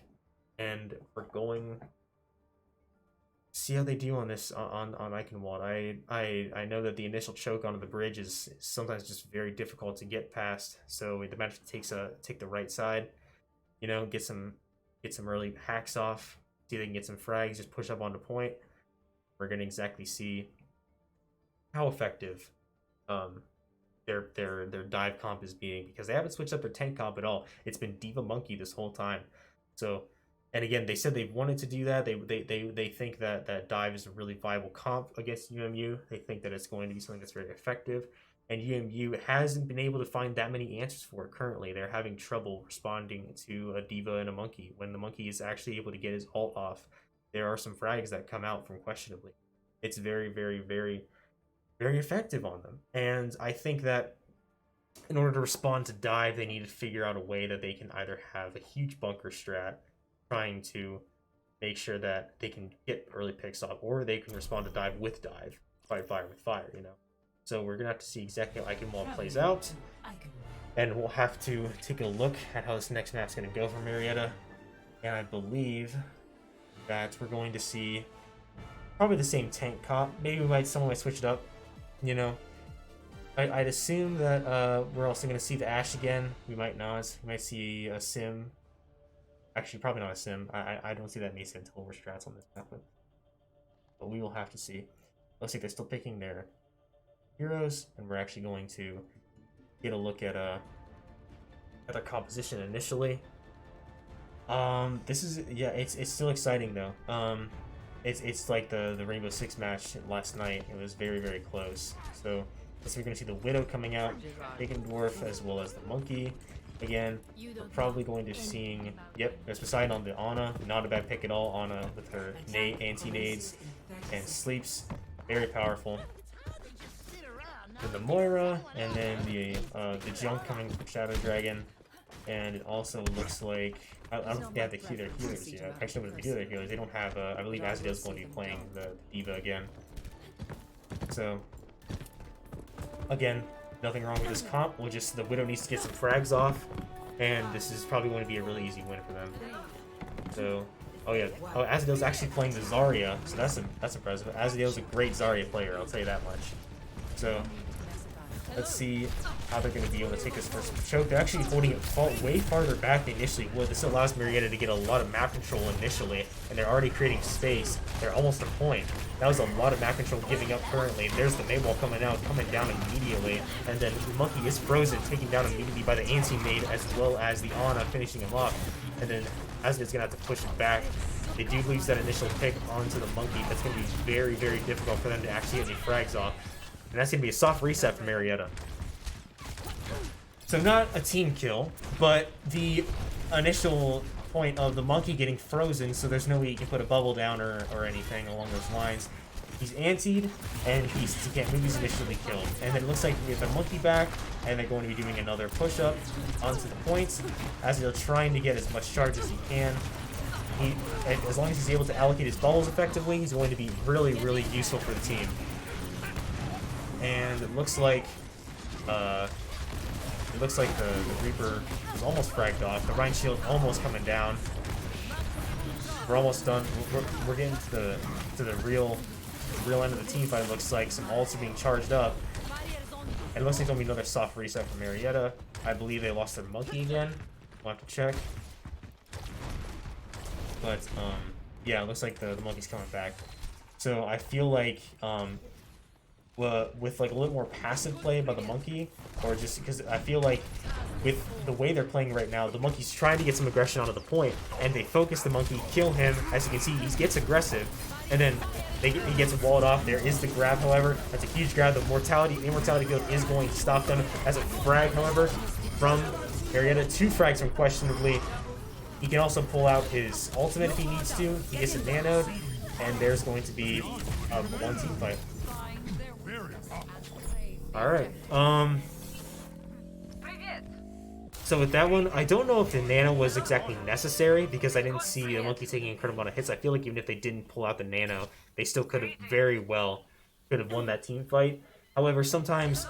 And we're going to see how they do on this on Eichenwald. I know that the initial choke onto the bridge is sometimes just very difficult to get past. So the match take the right side, you know, get some early hacks off, see if they can get some frags, just push up onto point. We're going to exactly see how effective their dive comp is being, because they haven't switched up their tank comp at all. It's been Diva Monkey this whole time. So, and again, they said they wanted to do that. They think that dive is a really viable comp against UMU. They think that it's going to be something that's very effective. And UMU hasn't been able to find that many answers for it currently. They're having trouble responding to a Diva and a Monkey. When the Monkey is actually able to get his ult off, there are some frags that come out from questionably. It's very, very, very, very effective on them. And I think that in order to respond to dive, they need to figure out a way that they can either have a huge bunker strat trying to make sure that they can get early picks off, or they can respond to dive, fight fire with fire, you know. So we're gonna have to see exactly how Iconwall plays out, and we'll have to take a look at how this next map's gonna go for Marietta. And I believe that we're going to see probably the same tank comp. Maybe someone might switch it up, you know. I'd assume that we're also going to see the Ashe again. We might not. We might see a Sim. Actually, probably not a Sim. I don't see that many Sim total strats on this map. But we will have to see. Looks like they're still picking their heroes, and we're actually going to get a look at their composition initially. This is, yeah, it's still exciting though. It's like the Rainbow Six match last night. It was very, very close. So we're going to see the Widow coming out, Bacon Dwarf, as well as the Monkey. Again, we're probably going to seeing, yep, there's Poseidon on the Ana. Not a bad pick at all. Ana with her anti-nades and sleeps. Very powerful. With the Moira, and then the Junk coming from Shadow Dragon. And it also looks like, I don't think they have their healers yet. Actually, with their healers, they don't have, I believe Azadel's going to be playing the Diva again. So, again, nothing wrong with this comp. The Widow needs to get some frags off, and this is probably going to be a really easy win for them. So, oh yeah, Azadel's actually playing the Zarya, so that's impressive. Azadel's a great Zarya player, I'll tell you that much. So, let's see how they're going to be able to take this first choke. They're actually holding it way farther back than initially would. This allows Marietta to get a lot of map control initially, and they're already creating space. They're almost a point. That was a lot of map control giving up currently. There's the Maywall coming down immediately, and then the Monkey is frozen, taken down immediately by the anti-nade, as well as the Ana finishing him off. And then Azadel's going to have to push it back. They do lose that initial pick onto the Monkey. That's going to be very, very difficult for them to actually get any frags off. And that's going to be a soft reset for Marietta. So not a team kill, but the initial point of the Monkey getting frozen, so there's no way you can put a bubble down or anything along those lines. He's antied, and he can't move. He's initially killed. And then it looks like we have the Monkey back, and they're going to be doing another push-up onto the points, as they're trying to get as much charge as he can. As long as he's able to allocate his bubbles effectively, he's going to be really, really useful for the team. And it looks like the Reaper is almost fragged off. The Rhine Shield almost coming down. We're almost done. We're getting to the real end of the team fight. It looks like some ults are being charged up. And it looks like it's gonna be another soft reset for Marietta. I believe they lost their Monkey again. We'll have to check. But yeah, it looks like the Monkey's coming back. So I feel like with like a little more passive play by the Monkey, or just because I feel like with the way they're playing right now, the Monkey's trying to get some aggression onto the point, and they focus the Monkey, kill him. As you can see, he gets aggressive, and then he gets walled off. There is the grab, however. That's a huge grab. The immortality field is going to stop them. As a frag, however, from Marietta, 2 frags from questionably. He can also pull out his ultimate if he needs to. He gets a nanoed, and there's going to be one team fight. Alright, so with that one, I don't know if the nano was exactly necessary, because I didn't see the Monkey taking an incredible amount of hits. I feel like even if they didn't pull out the nano, they still could have very well won that team fight. However, sometimes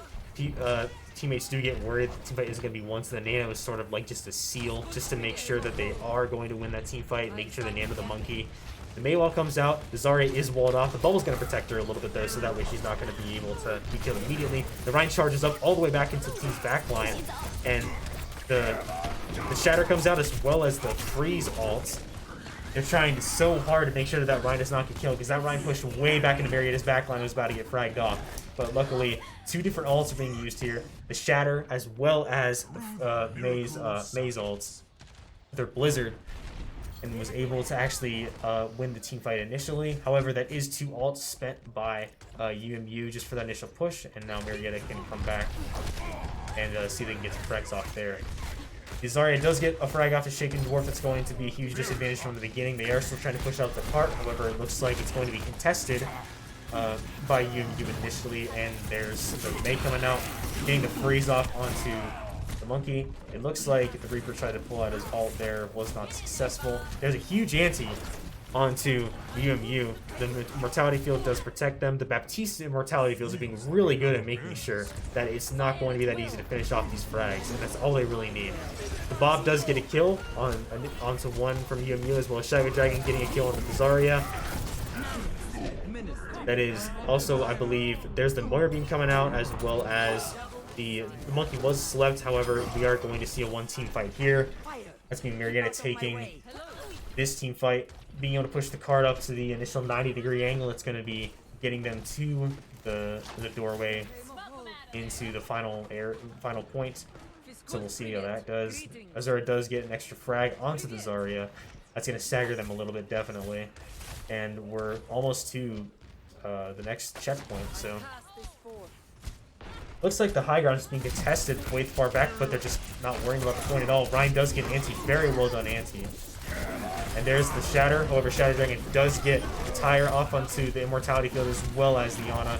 teammates do get worried the team fight isn't going to be won, so the nano is sort of like just a seal, just to make sure that they are going to win that team fight, making sure they nano the Monkey. The Maywall comes out, the Zarya is walled off. The bubble's going to protect her a little bit though, so that way she's not going to be able to be killed immediately. The Rhine charges up all the way back into the team's backline, and the Shatter comes out as well as the Freeze ult. They're trying so hard to make sure that that Ryan does not get killed, because that Ryan pushed way back into Marietta's backline and was about to get fragged off. But luckily, 2 different ults are being used here. The Shatter as well as Maze ults. Their Blizzard. And was able to actually win the team fight initially. However, that is 2 ults spent by UMU just for the initial push. And now Marietta can come back and see if they can get some frags off there. Zarya does get a frag off the Shaken Dwarf. That's going to be a huge disadvantage from the beginning. They are still trying to push out the cart. However, it looks like it's going to be contested by UMU initially. And there's the May coming out, getting the freeze off onto the Monkey. It looks like the Reaper tried to pull out his ult there, was not successful. There's a huge anti onto UMU. The Mortality Field does protect them. The Baptiste Mortality Fields are being really good at making sure that it's not going to be that easy to finish off these frags, and that's all they really need. The Bob does get a kill onto one from UMU, as well as Shadow Dragon getting a kill on the Zarya. That is also, I believe, there's the Moira Beam coming out, as well as the Monkey was slept. However, we are going to see a 1-team fight here. That's going to be Marietta taking this team fight, being able to push the card up to the initial 90-degree angle. It's going to be getting them to the doorway into the final point. So we'll see how that does. Azura does get an extra frag onto the Zarya. That's going to stagger them a little bit, definitely. And we're almost to the next checkpoint, so looks like the high ground is being contested way far back, but they're just not worrying about the point at all. Ryan does get anti, very well done anti. And there's the Shatter. However, Shadow Dragon does get the tire off onto the Immortality Field, as well as the Ana.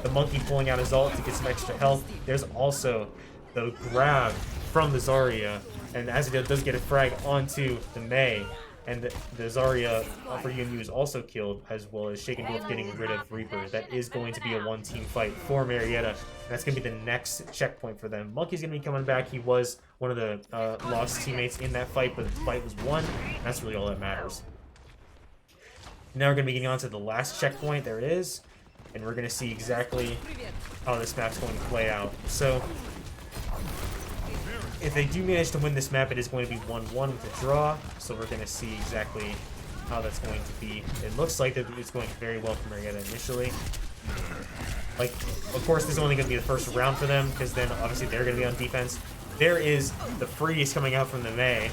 The Monkey pulling out his ult to get some extra health. There's also the grab from the Zarya, and Azadil does get a frag onto the May. And the Zarya for UMU is also killed, as well as Shaken Dwarf getting rid of Reaper. That is going to be a 1-team fight for Marietta. And that's going to be the next checkpoint for them. Monkey's going to be coming back. He was one of the lost teammates in that fight, but the fight was won. And that's really all that matters. Now we're going to be getting on to the last checkpoint. There it is. And we're going to see exactly how this map's going to play out. So if they do manage to win this map, it is going to be 1-1 with a draw. So we're going to see exactly how that's going to be. It looks like that it's going very well for Marietta initially. Like, of course, this is only going to be the first round for them, because then obviously they're going to be on defense. There is the freeze coming out from the May.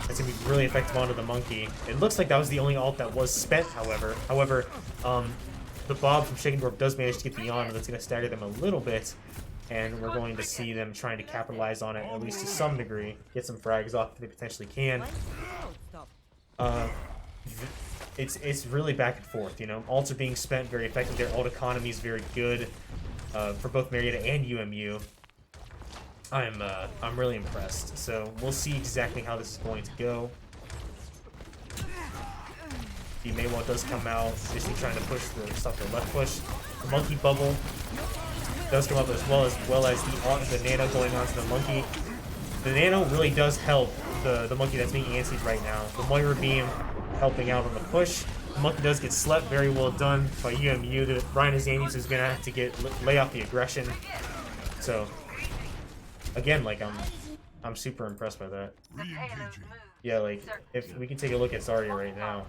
That's going to be really effective onto the Monkey. It looks like that was the only ult that was spent, however. The Bob from Shaken Dwarf does manage to get the on, and that's going to stagger them a little bit. And we're going to see them trying to capitalize on it, at least to some degree. Get some frags off if they potentially can. It's really back and forth, you know. Ults are being spent very effectively. Their ult economy is very good for both Marietta and UMU. I'm really impressed. So we'll see exactly how this is going to go. The Maywa does come out, basically trying to stop the left push. The Monkey Bubble does come up as well as the Nano going onto the Monkey. The Nano really does help the Monkey that's being antied right now. The Moira Beam helping out on the push. The Monkey does get slept, very well done by UMU. The Ryan Azanius is gonna have to lay off the aggression. So again, like I'm super impressed by that. Yeah, like if we can take a look at Zarya right now.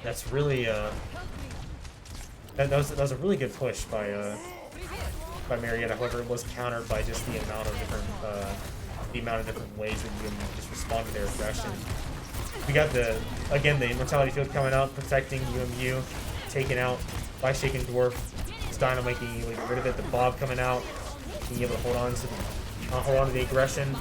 That's really that was a really good push by Marietta. However, it was countered by just the amount of different ways that you can just respond to their aggression. We got the Immortality Field coming out, protecting UMU, taken out by Shaken Dwarf. Steino making get rid of it. The Bob coming out, being able to hold on to the aggression.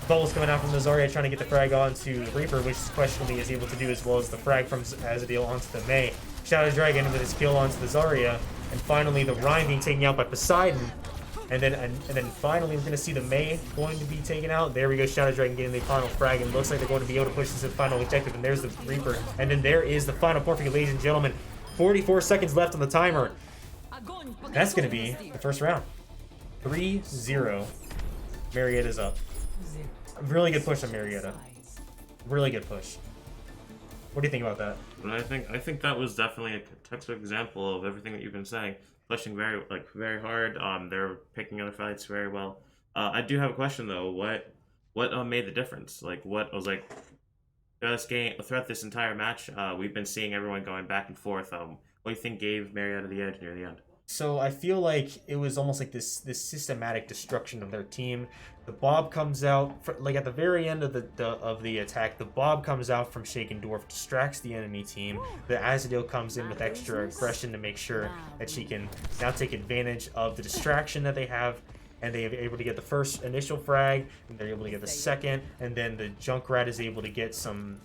Bubbles coming out from the Zarya, trying to get the frag onto the Reaper, which is questionably is able to do, as well as the frag from Azadil onto the May. Shadow Dragon with his kill onto the Zarya, and finally the Ryan being taken out by Poseidon, and then finally we're going to see the May going to be taken out. There we go, Shadow Dragon getting the final frag, and it looks like they're going to be able to push this to the final objective, and there's the Reaper, and then there is the final point for you, ladies and gentlemen. 44 seconds left on the timer. That's going to be the first round. 3-0. Marietta's up. Really good push on Marietta. Really good push. What do you think about that? I think that was definitely a textbook example of everything that you've been saying. Pushing very hard. They're picking other fights very well. I do have a question though. what made the difference? Like, what was like throughout this entire match? We've been seeing everyone going back and forth. What do you think gave Marietta the edge near the end? So I feel like it was almost like this systematic destruction of their team. The Bob comes out like at the very end of the attack. The Bob comes out from Shakendorf, distracts the enemy team. The Azadil comes in with extra aggression to make sure that she can now take advantage of the distraction that they have, and they are able to get the first initial frag, and they're able to get the second, and then the Junkrat is able to get some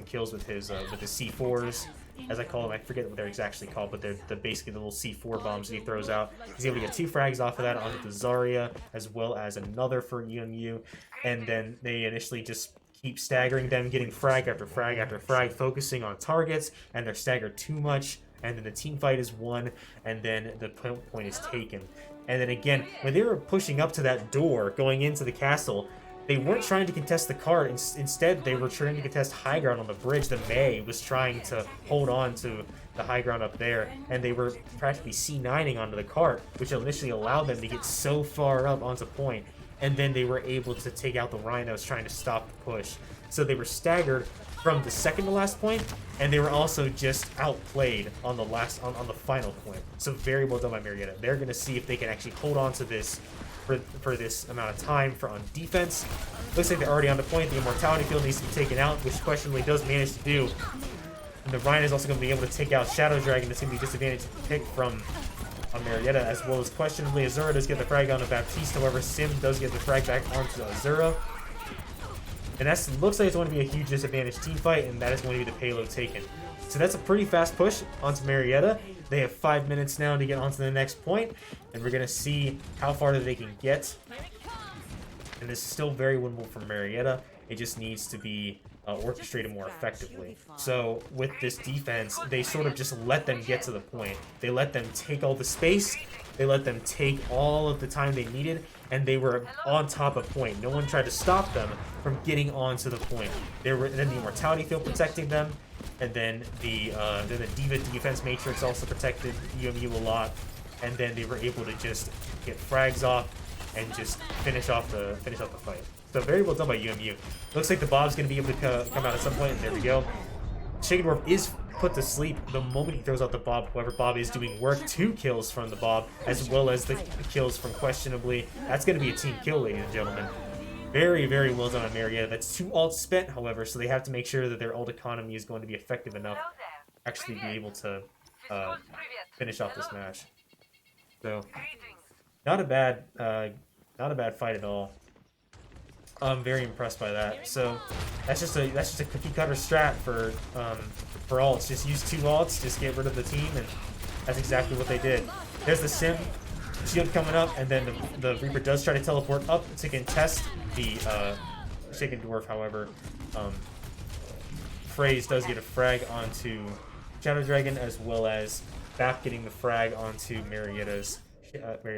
kills with his C4s. As I call them, I forget what they're exactly called, but they're basically the little C4 bombs that he throws out. He's able to get 2 frags off of that onto the Zarya, as well as another for UMU, and then they initially just keep staggering them, getting frag after frag after frag, focusing on targets, and they're staggered too much, and then the team fight is won, and then the point is taken. And then again, when they were pushing up to that door, going into the castle, they weren't trying to contest the cart. Instead, they were trying to contest high ground on the bridge. The May was trying to hold on to the high ground up there, and they were practically C9ing onto the cart, which initially allowed them to get so far up onto point. And then they were able to take out the Rhinos trying to stop the push. So they were staggered from the second to last point, and they were also just outplayed on the on the final point. So very well done by Marietta. They're going to see if they can actually hold on to this for this amount of time on defense. Looks like they're already on the point. The Immortality Field needs to be taken out, which questionably does manage to do. And the Ryan is also going to be able to take out Shadow Dragon. That's going to be disadvantaged to pick from Marietta, as well as questionably Azura does get the frag onto Baptiste. However, Sim does get the frag back onto Azura. And that looks like it's going to be a huge disadvantage team fight, and that is going to be the payload taken. So that's a pretty fast push onto Marietta. They have 5 minutes now to get onto the next point, and we're going to see how far they can get. And this is still very winnable for Marietta. It just needs to be orchestrated more effectively. So with this defense, they sort of just let them get to the point. They let them take all the space. They let them take all of the time they needed, and they were on top of point. No one tried to stop them from getting onto the point. There were then the Immortality Field protecting them, and then the Diva defense matrix also protected UMU a lot, and then they were able to just get frags off and just finish off the fight. So very well done by UMU. Looks like the Bob's going to be able to come out at some point, and there we go. Shakendorf is put to sleep the moment he throws out the Bob. However, Bob is doing work. 2 kills from the Bob, as well as the kills from questionably. That's going to be a team kill, ladies and gentlemen. Very, very well done on Marietta. That's 2 ults spent, however, so they have to make sure that their ult economy is going to be effective enough to actually be able to finish off this match. So, not a bad fight at all. I'm very impressed by that. So that's just a cookie cutter strat for ults. Just use 2 ults, just get rid of the team, and that's exactly what they did. There's the Sim shield coming up, and then the Reaper does try to teleport up to contest the Shaken Dwarf. However, Phrase does get a frag onto Shadow Dragon, as well as Bap getting the frag onto Marietta's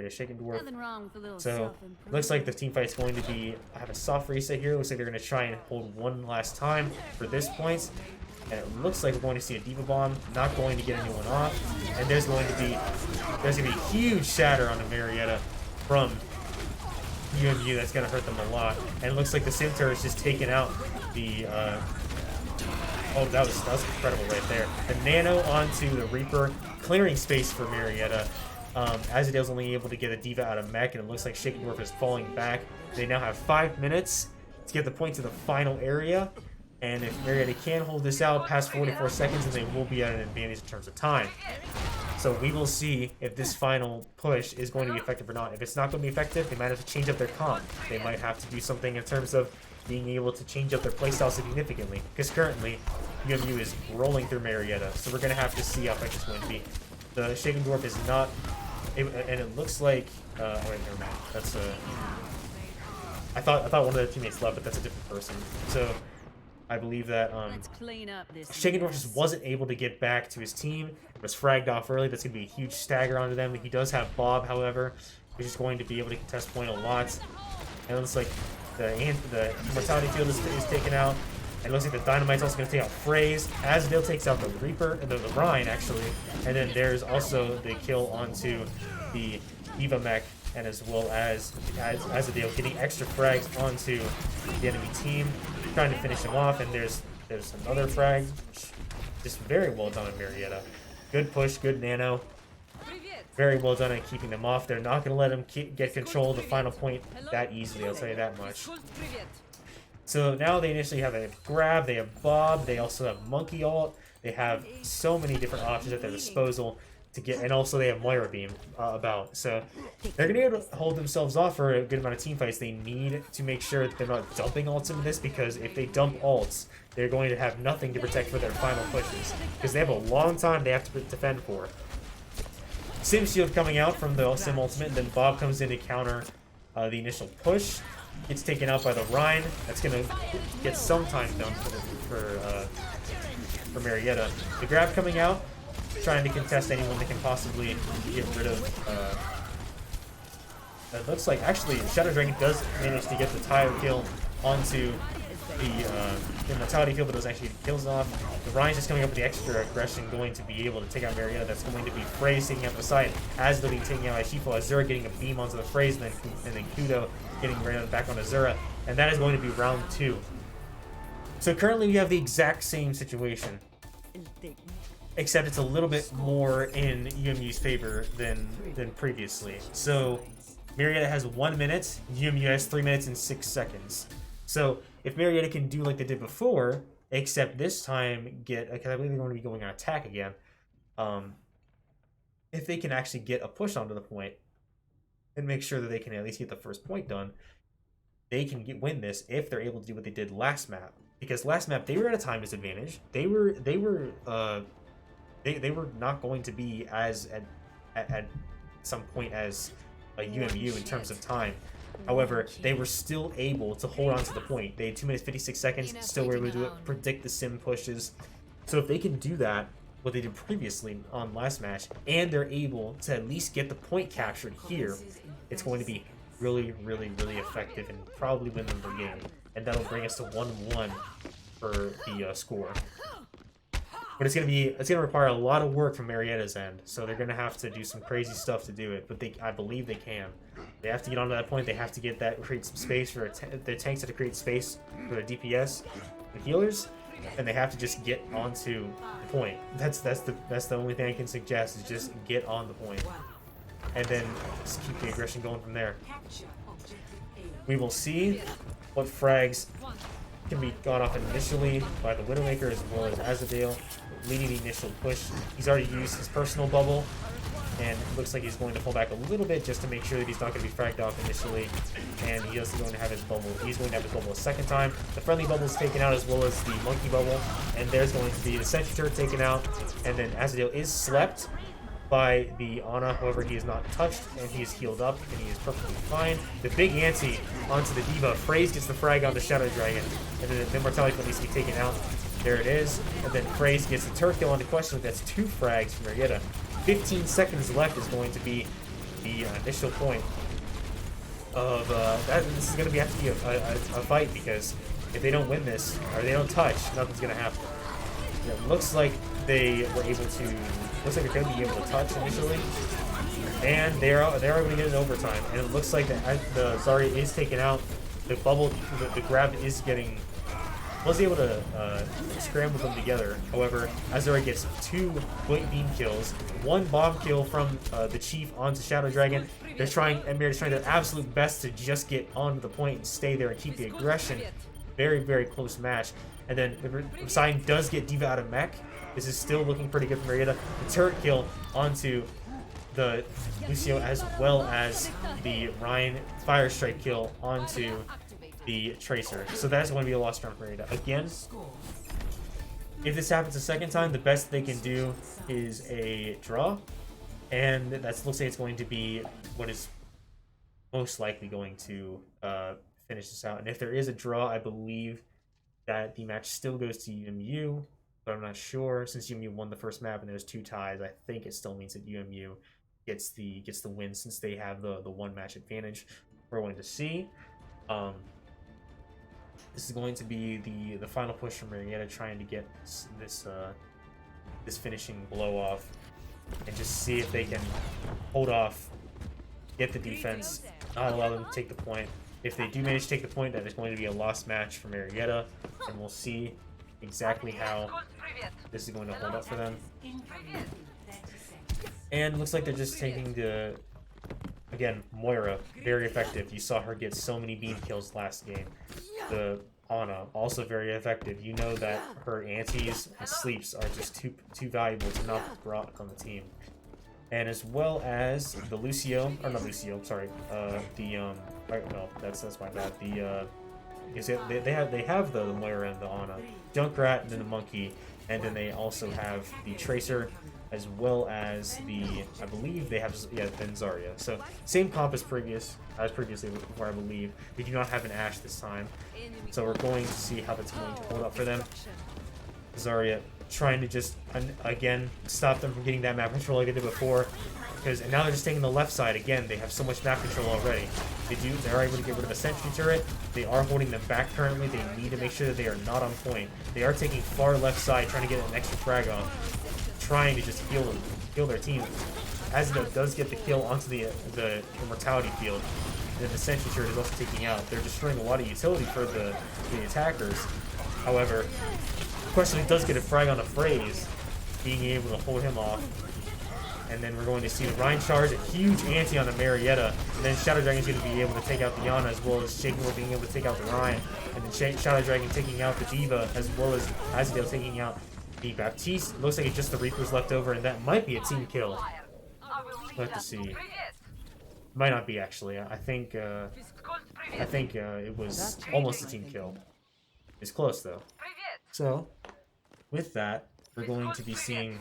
Shaken Dwarf. So looks like the team fight's going to be have a soft reset here. Looks like they're going to try and hold one last time for this point. And it looks like we're going to see a Diva Bomb, not going to get anyone off. And there's going to be a huge shatter on the Marietta from UMU that's going to hurt them a lot. And it looks like the Centaur is just taking out the oh, that was incredible right there. The Nano onto the Reaper, clearing space for Marietta. Azadale's only able to get a Diva out of mech, and it looks like Shakendorf is falling back. They now have 5 minutes to get the point to the final area, and if Marietta can hold this out past 44 seconds, then they will be at an advantage in terms of time. So we will see if this final push is going to be effective or not. If it's not going to be effective, they might have to change up their comp. They might have to do something in terms of being able to change up their playstyle significantly, because currently UMU is rolling through Marietta, so we're going to have to see how effective it's going to be. The Shaken Dwarf is not, and it looks like, oh wait, never mind. That's I thought one of the teammates left, but that's a different person. So I believe that Shaken Dwarf just wasn't able to get back to his team. It was fragged off early. That's going to be a huge stagger onto them. He does have Bob, however, which is going to be able to contest point a lot. And it looks like the Immortality Field is taken out. And it looks like the Dynamite's also going to take out Phrase. Azadale takes out the Reaper, the Rhine, actually. And then there's also the kill onto the Eva mech. and as well as Azadale getting extra frags onto the enemy team, trying to finish him off. And there's another frag. Just very well done on Marietta. Good push, good nano. Very well done at keeping them off. They're not going to let them get control of the final point that easily, I'll tell you that much. So now they initially have a grab, they have Bob, they also have Monkey Ult. They have so many different options at their disposal to get, and also they have Moira Beam about. So they're going to be able to hold themselves off for a good amount of team fights. They need to make sure that they're not dumping ults into this, because if they dump ults, they're going to have nothing to protect for their final pushes, because they have a long time they have to defend for. Sim Shield coming out from the Sim Ultimate, and then Bob comes in to counter the initial push. Gets taken out by the Rhine. That's going to get some time done for Marietta. The grab coming out, trying to contest anyone that can possibly get rid of. It looks like actually Shadow Dragon does manage to get the tire kill onto the mortality kill, but it was actually kills off. The Ryan's just coming up with the extra aggression, going to be able to take out Marietta. That's going to be Phrase taking out the side, as they're being taken out by Shifo, Azura getting a beam onto the Phrase, and then Kudo getting Marietta back on Azura, and that is going to be round 2. So currently we have the exact same situation, except it's a little bit more in UMU's favor than previously. So Marietta has 1 minute, UMU has 3 minutes and 6 seconds. So if Marietta can do like they did before, except this time get, because I believe they're going to be going on attack again, if they can actually get a push onto the point and make sure that they can at least get the first point done, they can win this if they're able to do what they did last map. Because last map they were at a time disadvantage. They were not going to be as at some point as a UMU in terms of time. However, they were still able to hold on to the point. They had 2 minutes 56 seconds, still were able to do it, predict the sim pushes. So if they can do that, what they did previously on last match, and they're able to at least get the point captured here, it's going to be really, really, really effective and probably win them the game. And that'll bring us to 1-1 for the score. But it's gonna require a lot of work from Marietta's end, so they're gonna have to do some crazy stuff to do it. But I believe they can. They have to get onto that point. They have to get that, create some space for their tanks to create space for their DPS and healers, and they have to just get onto the point. That's the only thing I can suggest, is just get on the point, and then just keep the aggression going from there. We will see what frags can be got off initially by the Widowmaker as well as Azadale, leading the initial push. He's already used his personal bubble, and it looks like he's going to pull back a little bit just to make sure that he's not going to be fragged off initially, and he is going to have his bubble. He's going to have his bubble a second time. The friendly bubble is taken out as well as the monkey bubble, and there's going to be the sentry turret taken out, and then Azadale is slept by the Ana. However, he is not touched, and he is healed up, and he is perfectly fine. The big ante onto the Diva. Phrase gets the frag on the Shadow Dragon, and then the Immortality needs to be taken out. There it is, and then Phrase gets the turret kill on the question. That's 2 frags from Marietta. 15 seconds left is going to be the initial point of that. This is going to have to be a fight, because if they don't win this, or they don't touch, nothing's going to happen. It looks like they were able to. Looks like they're going to be able to touch initially, and they're going to get an overtime. And it looks like the Zarya is taken out. The bubble, the grab is getting. Was able to scramble them together. However, Azura gets 2 beam kills, 1 bomb kill from the Chief onto Shadow Dragon. They're trying, and Mirror's trying their absolute best to just get onto the point and stay there and keep the aggression. Very, very close match. And then Poseidon does get Diva out of mech. This is still looking pretty good for Marietta. The turret kill onto the Lucio, as well as the Ryan Fire Strike kill onto the Tracer. So that's going to be a lost round for Marietta. Again, if this happens a second time, the best they can do is a draw. And that looks like it's going to be what is most likely going to finish this out. And if there is a draw, I believe that the match still goes to UMU, but I'm not sure. Since UMU won the first map and there's 2 ties, I think it still means that UMU gets the win, since they have the 1 match advantage. We're going to see. This is going to be the final push from Marietta, trying to get this finishing blow off, and just see if they can hold off get the defense, not allow them to take the point. If they do manage to take the point, that is going to be a lost match for Marietta, and we'll see exactly how this is going to hold up for them. And it looks like they're just taking the, again, Moira, very effective. You saw her get so many beam kills last game. The Ana, also very effective. You know that her antis and sleeps are just too valuable to not be brought on the team. And as well as the Lucio, or not Lucio, sorry, no, that's my bad. They have the Moira and the Ana, Junkrat, and then the Monkey, and then they also have the Tracer, as well as the, I believe they have, then Zarya. So same comp as previously before, I believe. They do not have an Ashe this time, so we're going to see how that's going to hold up for them. Zarya trying to just, again, stop them from getting that map control like they did before, and now they're just taking the left side. Again, they have so much map control already. They're able to get rid of a sentry turret. They are holding them back currently. They need to make sure that they are not on point. They are taking far left side, trying to get an extra frag off, trying to just heal their team. Azadel does get the kill onto the immortality field. And then the sentry turret is also taking out. They're destroying a lot of utility for the attackers. However, Question does get a frag on a phrase, being able to hold him off. And then we're going to see the Rhine charge, a huge anti on the Marietta. And then Shadow Dragon's going to be able to take out the Ana, as well as Shakenwar being able to take out the Rhine. And then Shadow Dragon taking out the D.Va, as well as Azadel taking out the Baptiste. Looks like it's just the Reapers left over, and that might be a team kill. We'll have to see. Might not be, actually. I think it was almost a team kill. It's close, though. So, with that, we're going to be seeing...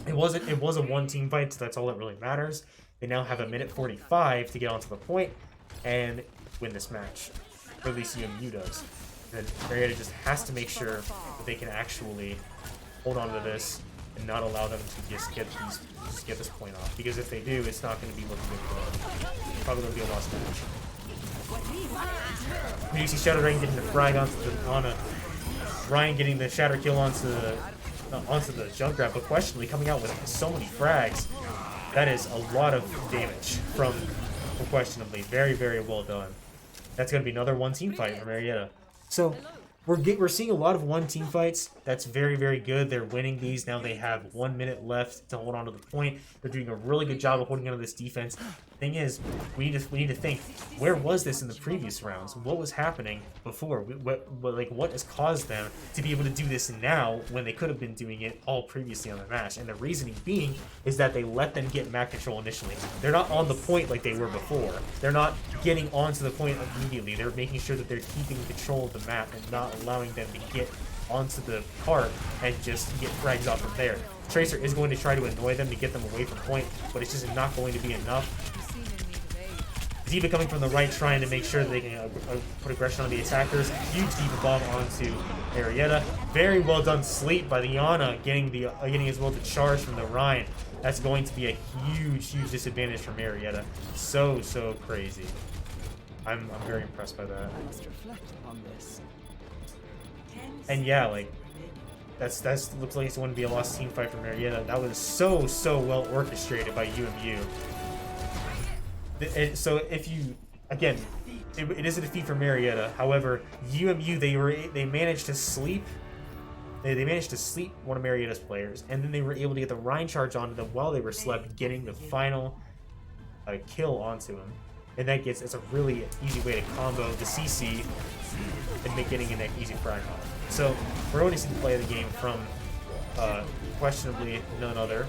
It was a one-team fight, so that's all that really matters. They now have a minute 45 to get onto the point and win this match. Or at least UMU does. And Marietta just has to make sure that they can actually hold on to this and not allow them to just get this point off. Because if they do, it's not going to be looking good for them. It's probably going to be a lost match. You see Shadow Dragon getting the frag onto the Ana. Ryan getting the shatter kill onto the Junkrat, but questionably coming out with so many frags. That is a lot of damage from Questionably. Very, very well done. That's going to be another one-team fight for Marietta. So we're seeing a lot of one-team fights. That's very, very good. They're winning these. Now they have 1 minute left to hold on to the point. They're doing a really good job of holding on to this defense. Thing is, we need to think, where was this in the previous rounds? What was happening before? What has caused them to be able to do this now when they could have been doing it all previously on the match? And the reasoning being is that they let them get map control initially. They're not on the point like they were before. They're not getting onto the point immediately. They're making sure that they're keeping control of the map and not allowing them to get onto the part and just get frags off from there. Tracer is going to try to annoy them to get them away from point, but it's just not going to be enough. D.Va coming from the right, trying to make sure that they can put aggression on the attackers. Huge D.Va bomb onto Marietta. Very well done sleep by the Ana, getting as well to charge from the Rhine. That's going to be a huge disadvantage for Marietta. So crazy. I'm very impressed by that. And yeah, like that's looks like it's going to be a lost team fight for Marietta. That was so well orchestrated by UMU. So if you, again, it is a defeat for Marietta. However, UMU they managed to sleep. They managed to sleep one of Marietta's players, and then they were able to get the Rhine charge onto them while they were slept, getting the final kill onto him. And it's a really easy way to combo the CC and getting an easy frag off. So we're going to see the play of the game from questionably none other,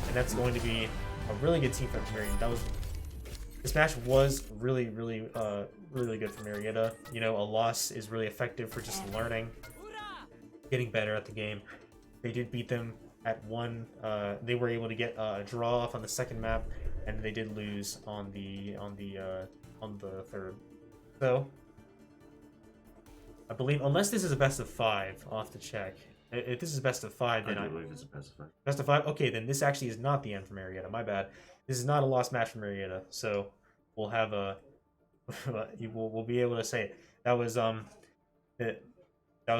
and that's going to be a really good team fight for Marietta. This match was really good for Marietta. You know, a loss is really effective for just learning, getting better at the game. They did beat them at one. They were able to get a draw off on the second map, and they did lose on the third. So I believe, unless this is a best of 5, I'll have to check. If this is best of 5, then I believe it's a best of 5. Best of 5? Okay, then this actually is not the end for Marietta. My bad. This is not a lost match for Marietta. So we'll have we'll be able to say it. That was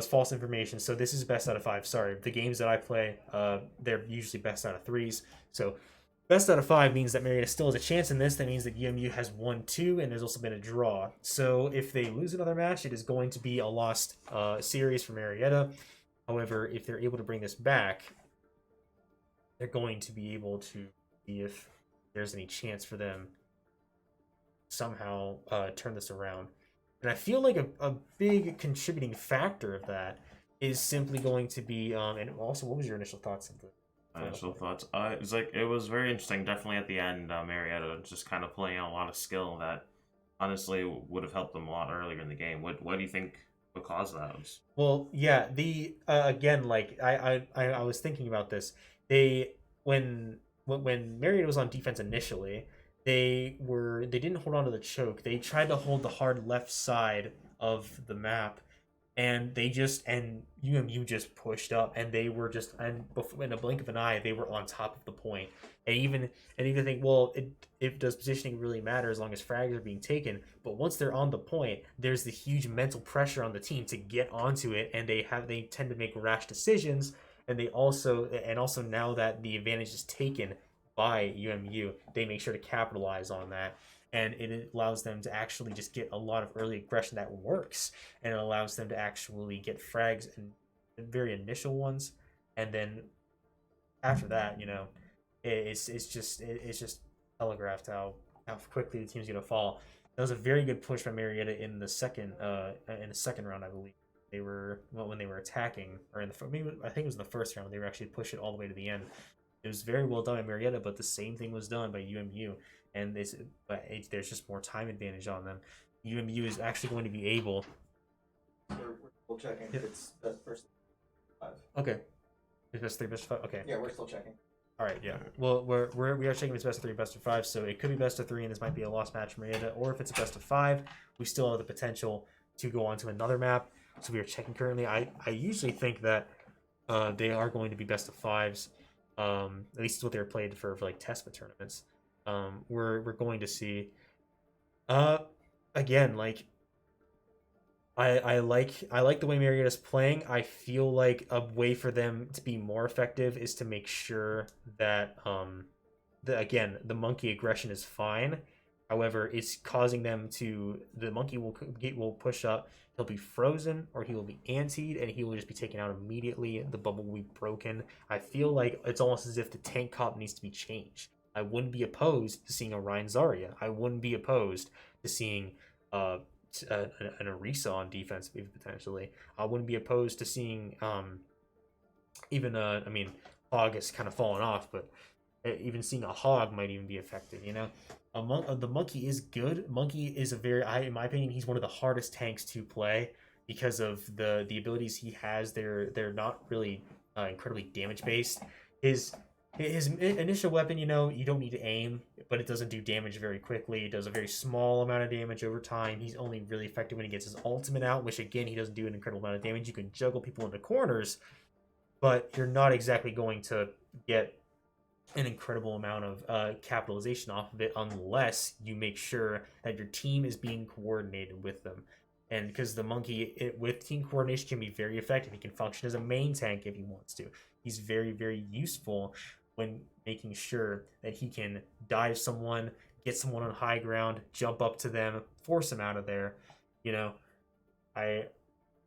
false information. So this is best out of 5. Sorry. The games that I play, they're usually best out of 3s. So best out of 5 means that Marietta still has a chance in this. That means that UMU has won 2, and there's also been a draw. So if they lose another match, it is going to be a lost series for Marietta. However, if they're able to bring this back, they're going to be able to see if there's any chance for them somehow turn this around. And I feel like a big contributing factor of that is simply going to be and also, what was your initial thoughts of the initial thoughts? It was very interesting. Definitely at the end, Marietta just kind of playing a lot of skill that honestly would have helped them a lot earlier in the game. What do you think would cause that? Well, yeah, the again, like I was thinking about this. They when Marietta was on defense initially, they didn't hold on to the choke. They tried to hold the hard left side of the map, and UMU just pushed up, and they were just, and in a blink of an eye, they were on top of the point. And even think, well, it does positioning really matter as long as frags are being taken. But once they're on the point, there's the huge mental pressure on the team to get onto it, and they tend to make rash decisions. And also now that the advantage is taken by UMU, they make sure to capitalize on that. And it allows them to actually just get a lot of early aggression that works, and it allows them to actually get frags and very initial ones, and then after that, it's just telegraphed how quickly the team's gonna fall. That was a very good push by Marietta in the second round, I believe. They were when they were attacking, or I think it was in the first round. They were actually push it all the way to the end. It was very well done by Marietta, but the same thing was done by UMU, and there's just more time advantage on them. UMU is actually going to be able. We're checking if it's best 5. Okay, it's best 3, best 5. Okay. Yeah, we're still checking. All right, yeah. Well, we are checking if it's best of 3, best of 5, so it could be best of 3, and this might be a lost match for Marietta, or if it's a best of 5, we still have the potential to go on to another map. So we are checking currently. I usually think that they are going to be best of 5s. At least it's what they were played for like test tournaments. We're going to see. Again, like I like the way Marietta's playing. I feel like a way for them to be more effective is to make sure that the monkey aggression is fine. However, it's causing them to, the monkey will push up. He'll be frozen, or he will be antied, and he will just be taken out immediately. The bubble will be broken. I feel like it's almost as if the tank comp needs to be changed. I wouldn't be opposed to seeing a Ryan Zarya. I wouldn't be opposed to seeing an Arisa on defense, even potentially. I wouldn't be opposed to seeing Hog has kind of fallen off, but even seeing a Hog might even be effective, The Monkey is good. Monkey is in my opinion, he's one of the hardest tanks to play because of the abilities he has. They're not really incredibly damage based. His initial weapon, you don't need to aim, but it doesn't do damage very quickly. It does a very small amount of damage over time. He's only really effective when he gets his ultimate out, which again, he doesn't do an incredible amount of damage. You can juggle people into corners, but you're not exactly going to get an incredible amount of capitalization off of it unless you make sure that your team is being coordinated with them. And because the monkey with team coordination can be very effective. He can function as a main tank if he wants to. He's very, very useful when making sure that he can dive someone, get someone on high ground, jump up to them, force them out of there. I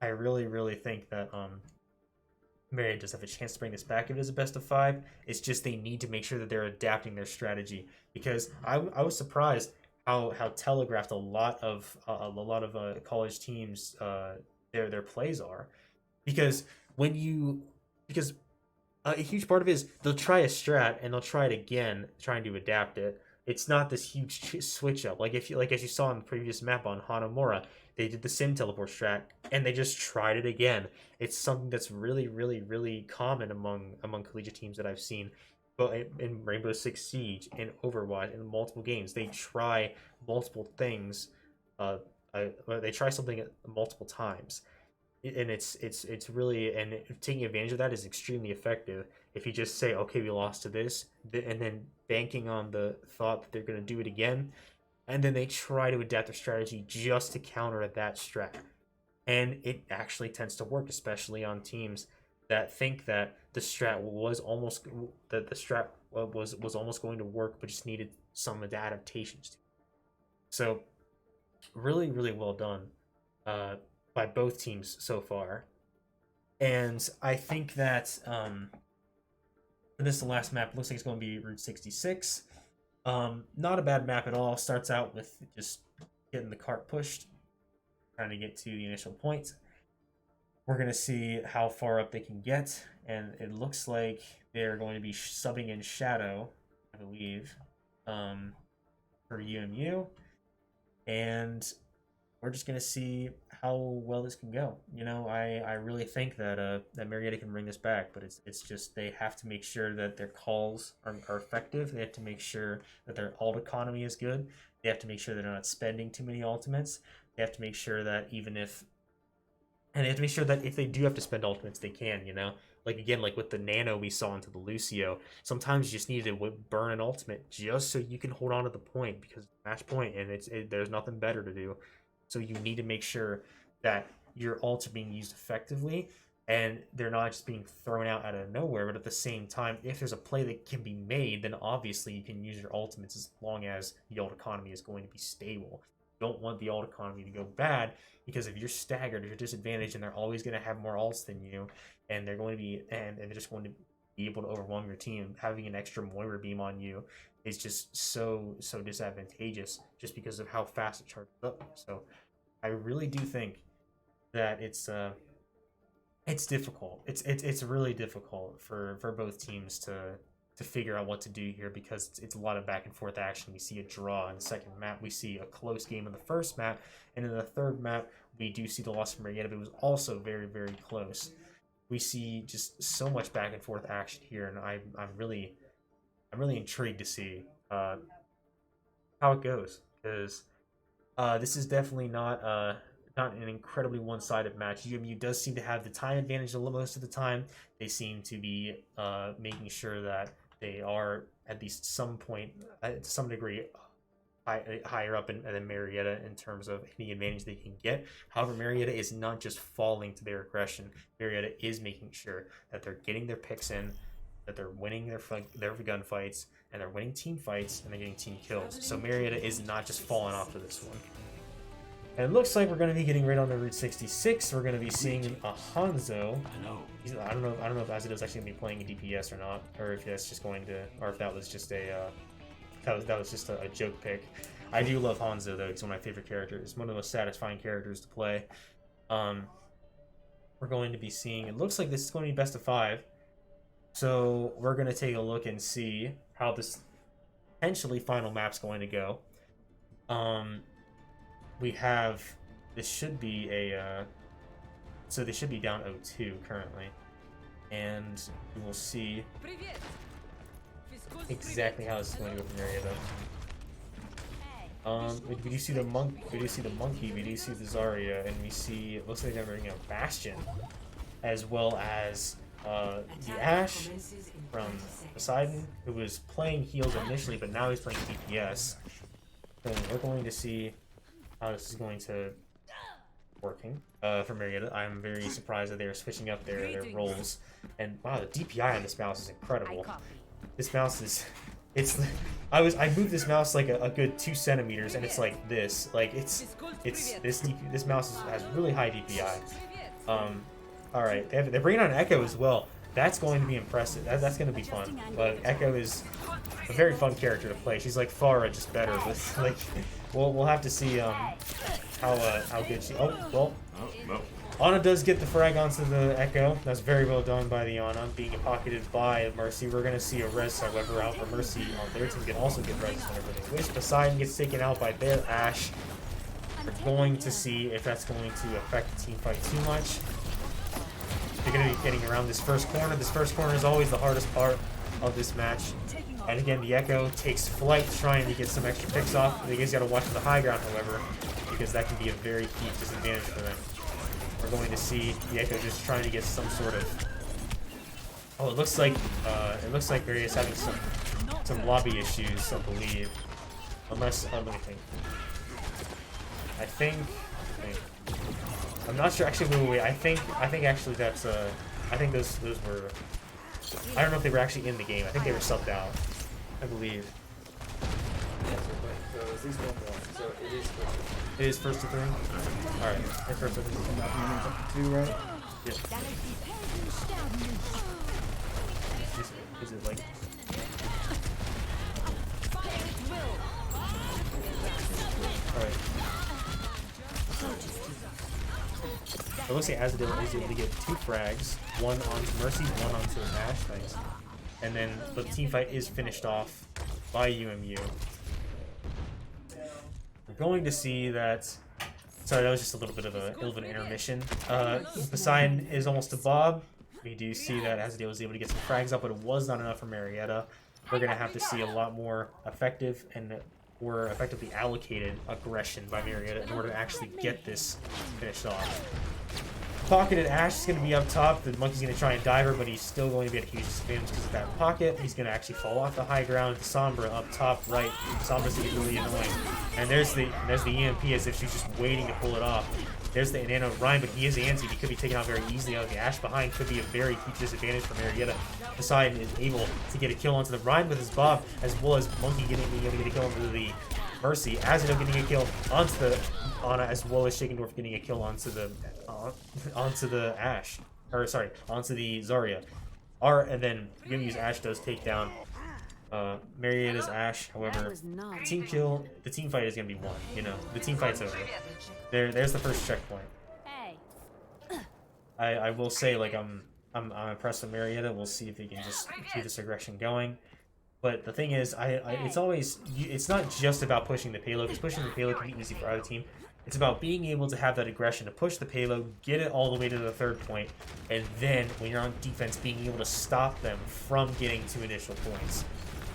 really, really think that Marietta does have a chance to bring this back if it is a best of 5. It's just they need to make sure that they're adapting their strategy, because I was surprised how telegraphed a lot of college teams their plays are, because a huge part of it is they'll try a strat and they'll try it again, trying to adapt it. It's not this huge switch up as you saw in the previous map on Hanamura. They did the sim teleport strat and they just tried it again. It's something that's really, really, really common among collegiate teams that I've seen. But in Rainbow Six Siege, in Overwatch, in multiple games, they try multiple things. They try something multiple times, and it's really, and taking advantage of that is extremely effective. If you just say, okay, we lost to this, and then banking on the thought that they're going to do it again, and then they try to adapt their strategy just to counter that strat. And it actually tends to work, especially on teams that think that the strat was almost was almost going to work, but just needed some adaptations to it. So really, really well done by both teams so far. And I think that for this last map, it looks like it's going to be Route 66. Not a bad map at all. Starts out with just getting the cart pushed, trying to get to the initial point. We're going to see how far up they can get, and it looks like they're going to be subbing in Shadow, I believe, for UMU. And we're just going to see how well this can go. You know, I really think that that Marietta can bring this back, but it's just they have to make sure that their calls are effective. They have to make sure that their ult economy is good. They have to make sure they're not spending too many ultimates. They have to make sure that and they have to make sure that if they do have to spend ultimates, they can, you know? Like, again, like with the Nano we saw into the Lucio, sometimes you just need to burn an ultimate just so you can hold on to the point, because match point, and there's nothing better to do. So you need to make sure that your ults are being used effectively, and they're not just being thrown out of nowhere, but at the same time, if there's a play that can be made, then obviously you can use your ultimates as long as the ult economy is going to be stable. You don't want the ult economy to go bad, because if you're staggered, you're disadvantaged, and they're always going to have more ults than you, and they're going to be and they're just going to be able to overwhelm your team. Having an extra Moira beam on you is just so disadvantageous, just because of how fast it charges up. So I really do think that it's difficult. It's really difficult for both teams to figure out what to do here, because it's a lot of back and forth action. We see a draw in the second map. We see a close game in the first map, and in the third map, we do see the loss from Marietta, but it was also very, very close. We see just so much back and forth action here, and I'm really intrigued to see how it goes, because this is definitely not an incredibly one-sided match. UMU does seem to have the time advantage most of the time. They seem to be making sure that they are at least some point, to some degree, higher up than Marietta in terms of any advantage they can get. However, Marietta is not just falling to their aggression. Marietta is making sure that they're getting their picks in, that they're winning their gunfights, and they're winning team fights, and they're getting team kills. So Marietta is not just falling off to this one. And it looks like we're going to be getting right on the Route 66. We're going to be seeing a Hanzo. I don't know if Azido's actually going to be playing a DPS or not, or if that's just going to, or if that was just a joke pick. I do love Hanzo though. He's one of my favorite characters. One of the most satisfying characters to play. We're going to be seeing. It looks like this is going to be best of 5. So we're going to take a look and see how this potentially final map's going to go. We have, this should be a, so they should be down 0-2 currently, and we will see exactly how this is going to go from Marietta. We do see the monkey, we do see the Zarya, and we see, it looks like they're bringing a Bastion, as well as the Ashe from Poseidon, who was playing heals initially, but now he's playing DPS. So we're going to see how this is going to working for Marietta. I'm very surprised that they're switching up their roles. And wow, the DPI on this mouse is incredible. This mouse is, I moved this mouse like a good 2 centimeters, and it's like this. Like this mouse has really high DPI. All right, they're bringing on Echo as well. That's going to be impressive. That's going to be fun. But Echo is a very fun character to play. She's like Farah, just better. But like, we'll have to see how good she. Oh well. Ana does get the frag onto the Echo. That's very well done by the Ana, being pocketed by Mercy. We're going to see a res, however, out for Mercy on their team. Can also get res whenever they wish. Poseidon gets taken out by their Ashe. We're going to see if that's going to affect the team fight too much. They're going to be getting around this first corner. This first corner is always the hardest part of this match. And again, the Echo takes flight trying to get some extra picks off. You guys got to watch the high ground, however, because that can be a very huge disadvantage for them. We're going to see the Echo just trying to get some sort of. Oh, it looks like Barry is having some lobby issues, I believe. Unless, let me think. I think. I'm not sure. Actually, wait. I think actually that's I think those were. I don't know if they were actually in the game. I think they were subbed out. I believe. So is this 1-1? So it is first. It is first to 3. All right, it's first to 3. 2, right? Yeah. Is it like? All right. It looks like Azadil is able to get 2 frags, one onto Mercy, one onto Ash, nice. And then the team fight is finished off by UMU. We're going to see that. Sorry, that was just a little bit of an intermission. Poseidon is almost a Bob. We do see that Azadil was able to get some frags up, but it was not enough for Marietta. We're going to have to see a lot more effective and more effectively allocated aggression by Marietta in order to actually get this finished off. Pocketed Ash is going to be up top. The monkey's going to try and dive her, but he's still going to be at a huge disadvantage because of that pocket. He's going to actually fall off the high ground. Sombra up top right. Sombra's going to be really annoying. And there's the EMP as if she's just waiting to pull it off. There's the Nano Ryan, but he is anti. He could be taken out very easily. The Ash behind could be a very huge disadvantage for Marietta. Poseidon is able to get a kill onto the Ryan with his Bob, as well as Monkey being able to get a kill onto the Mercy. Azadil getting a kill onto the Ana, as well as Shakendorf getting a kill onto the Ash. Or sorry, onto the Zarya. And then UMU's Ash does take down Marietta's Ash. However, the team fight is gonna be won. You know, the team fight's over. There's the first checkpoint. I will say, like, I'm impressed with Marietta. We'll see if they can just keep this aggression going. But the thing is, it's not just about pushing the payload, because pushing the payload can be easy for either team. It's about being able to have that aggression to push the payload, get it all the way to the 3rd point, and then when you're on defense, being able to stop them from getting to initial points.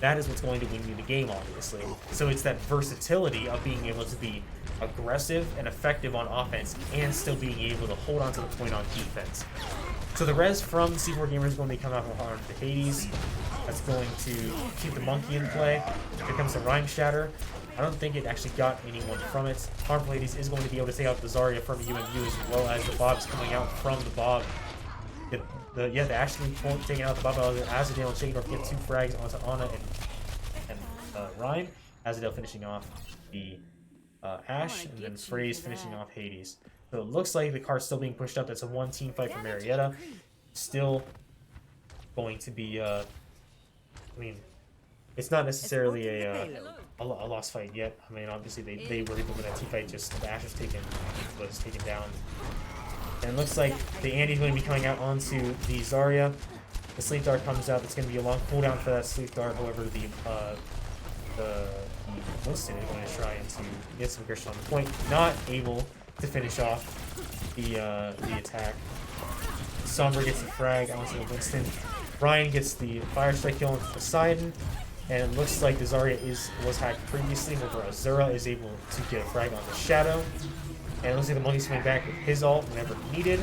That is what's going to win you the game, obviously. So it's that versatility of being able to be aggressive and effective on offense and still being able to hold on to the point on defense. So the res from C4 Gamer is going to be coming off on the Hades. That's going to keep the monkey in play. Here comes the Rhyme Shatter. I don't think it actually got anyone from it. Harmful Hades is going to be able to take out the Zarya from UMU, as well as the Bob's coming out from the Bob. The Ashley taking out the Bob. Azadil and Shakendorf get 2 frags onto Ana and Ryan. Azadil finishing off the Ash, and then Phrase finishing off Hades. So it looks like the car's still being pushed up. That's a 1 team fight for Marietta. Still going to be, I mean, it's not necessarily a lost fight yet. I mean, obviously they were able to win that team fight, just the Ash was taken down. And it looks like the Andy's going to be coming out onto the Zarya. The Sleep Dart comes out. It's going to be a long cooldown for that Sleep Dart. However, the Winston is going to try and to get some aggression on the point. Not able to finish off the attack. Sombra gets the frag onto the Winston. Ryan gets the Fire Strike kill onto Poseidon. And it looks like the Zarya was hacked previously. However, Azura is able to get a frag on the Shadow. And it looks like the monkey's coming back with his ult whenever needed.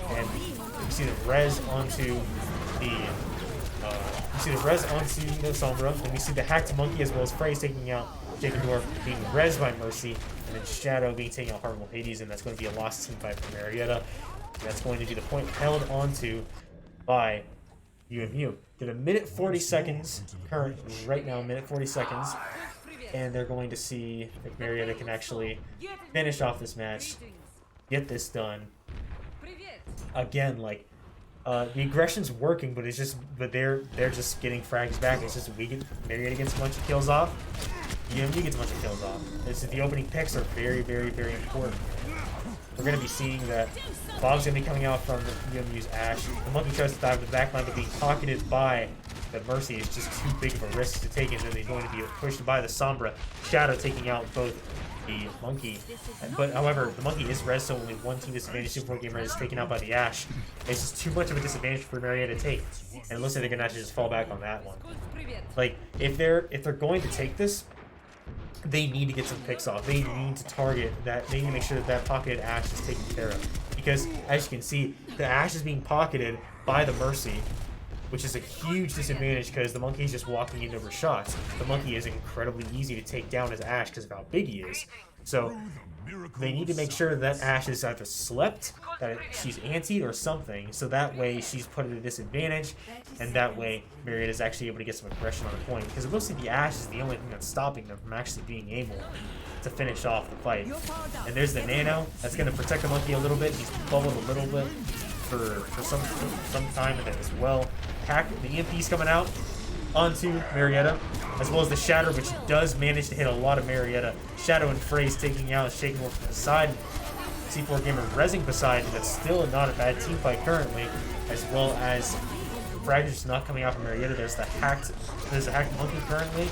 And you see the res onto the Sombra. And we see the hacked monkey as well as Phrase taking out Shakendorf, being res by Mercy, and then Shadow being taken out Harmful Hades, and that's going to be a lost team fight for Marietta. And that's going to be the point held onto by UMU. Get a minute 40 seconds current right now, minute 40 seconds. And they're going to see if Marietta can actually finish off this match, get this done. Again, like, the aggression's working, but they're just getting frags back. It's just Marietta gets a bunch of kills off, UMU gets a bunch of kills off. The opening picks are very, very, very important. We're going to be seeing that Bob's going to be coming out from the UMU's Ash. The monkey tries to dive with the backline, but being pocketed by the Mercy is just too big of a risk to take, and then he's going to be pushed by the Sombra. Shadow taking out both the monkey. But however, the monkey is res, so only 1 team disadvantage. Super Gamer is taken out by the Ash. It's just too much of a disadvantage for Marietta to take. And it looks like they're going to actually just fall back on that one. Like, if they're going to take this, they need to get some picks off. They need to target that. They need to make sure that that pocketed Ash is taken care of. Because, as you can see, the Ash is being pocketed by the Mercy, which is a huge disadvantage because the monkey is just walking into her shots. The monkey is incredibly easy to take down as Ash because of how big he is. So they need to make sure that Ashe is either slept, that she's antied or something, so that way she's put at a disadvantage, and that way Marietta is actually able to get some aggression on the point. Because it looks like the Ashe is the only thing that's stopping them from actually being able to finish off the fight. And there's the Nano that's going to protect the monkey a little bit. He's bubbled a little bit for some time, and then as well, the EMP's coming out onto Marietta, as well as the Shatter, which does manage to hit a lot of Marietta. Shadow and Phrase taking out Shaken Wolf from the side. C4 Gamer rezzing beside, that's still not a bad team fight currently, as well as Fragment's not coming out from Marietta. There's a hacked monkey currently,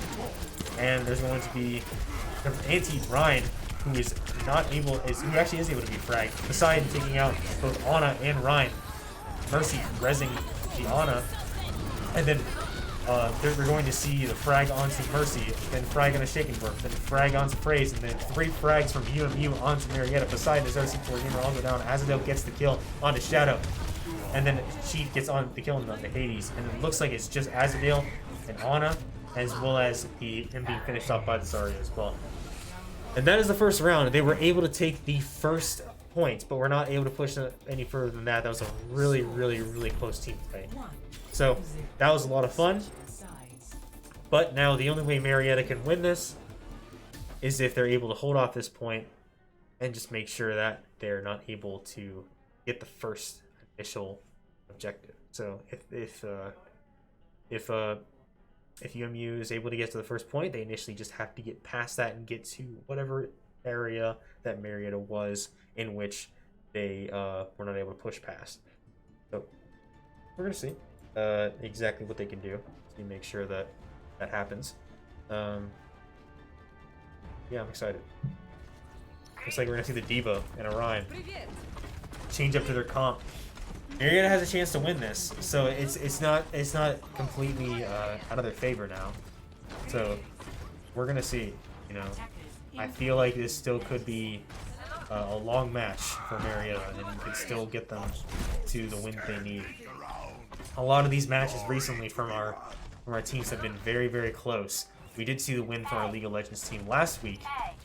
and there's going to be the anti-Ryan, who actually is able to be fragged. Poseidon taking out both Ana and Ryan. Mercy rezzing the Ana, and then we're going to see the frag onto Mercy, then frag on a Shaken Burp, then frag onto Phrase, and then 3 frags from UMU onto Marietta. Poseidon is RC4 Gamer all the way down. Azadel gets the kill onto Shadow, and then she gets on the kill onto Hades, and it looks like it's just Azadel and Ana, as well as him being finished off by the Zarya as well. And that is the first round. They were able to take the first point, but we're not able to push any further than that. That was a really, really, really close team fight. So that was a lot of fun. But now the only way Marietta can win this is if they're able to hold off this point and just make sure that they're not able to get the first initial objective. So if UMU is able to get to the first point, they initially just have to get past that and get to whatever area that Marietta was in which they were not able to push past. So we're going to see exactly what they can do to make sure that that happens. Yeah, I'm excited. Looks like we're going to see the Diva and Orion change up to their comp. Marietta has a chance to win this, so it's not completely out of their favor now. So we're gonna see. You know, I feel like this still could be a long match for Marietta, and could still get them to the win they need. A lot of these matches recently from our teams have been very, very close. We did see the win from our League of Legends team last week,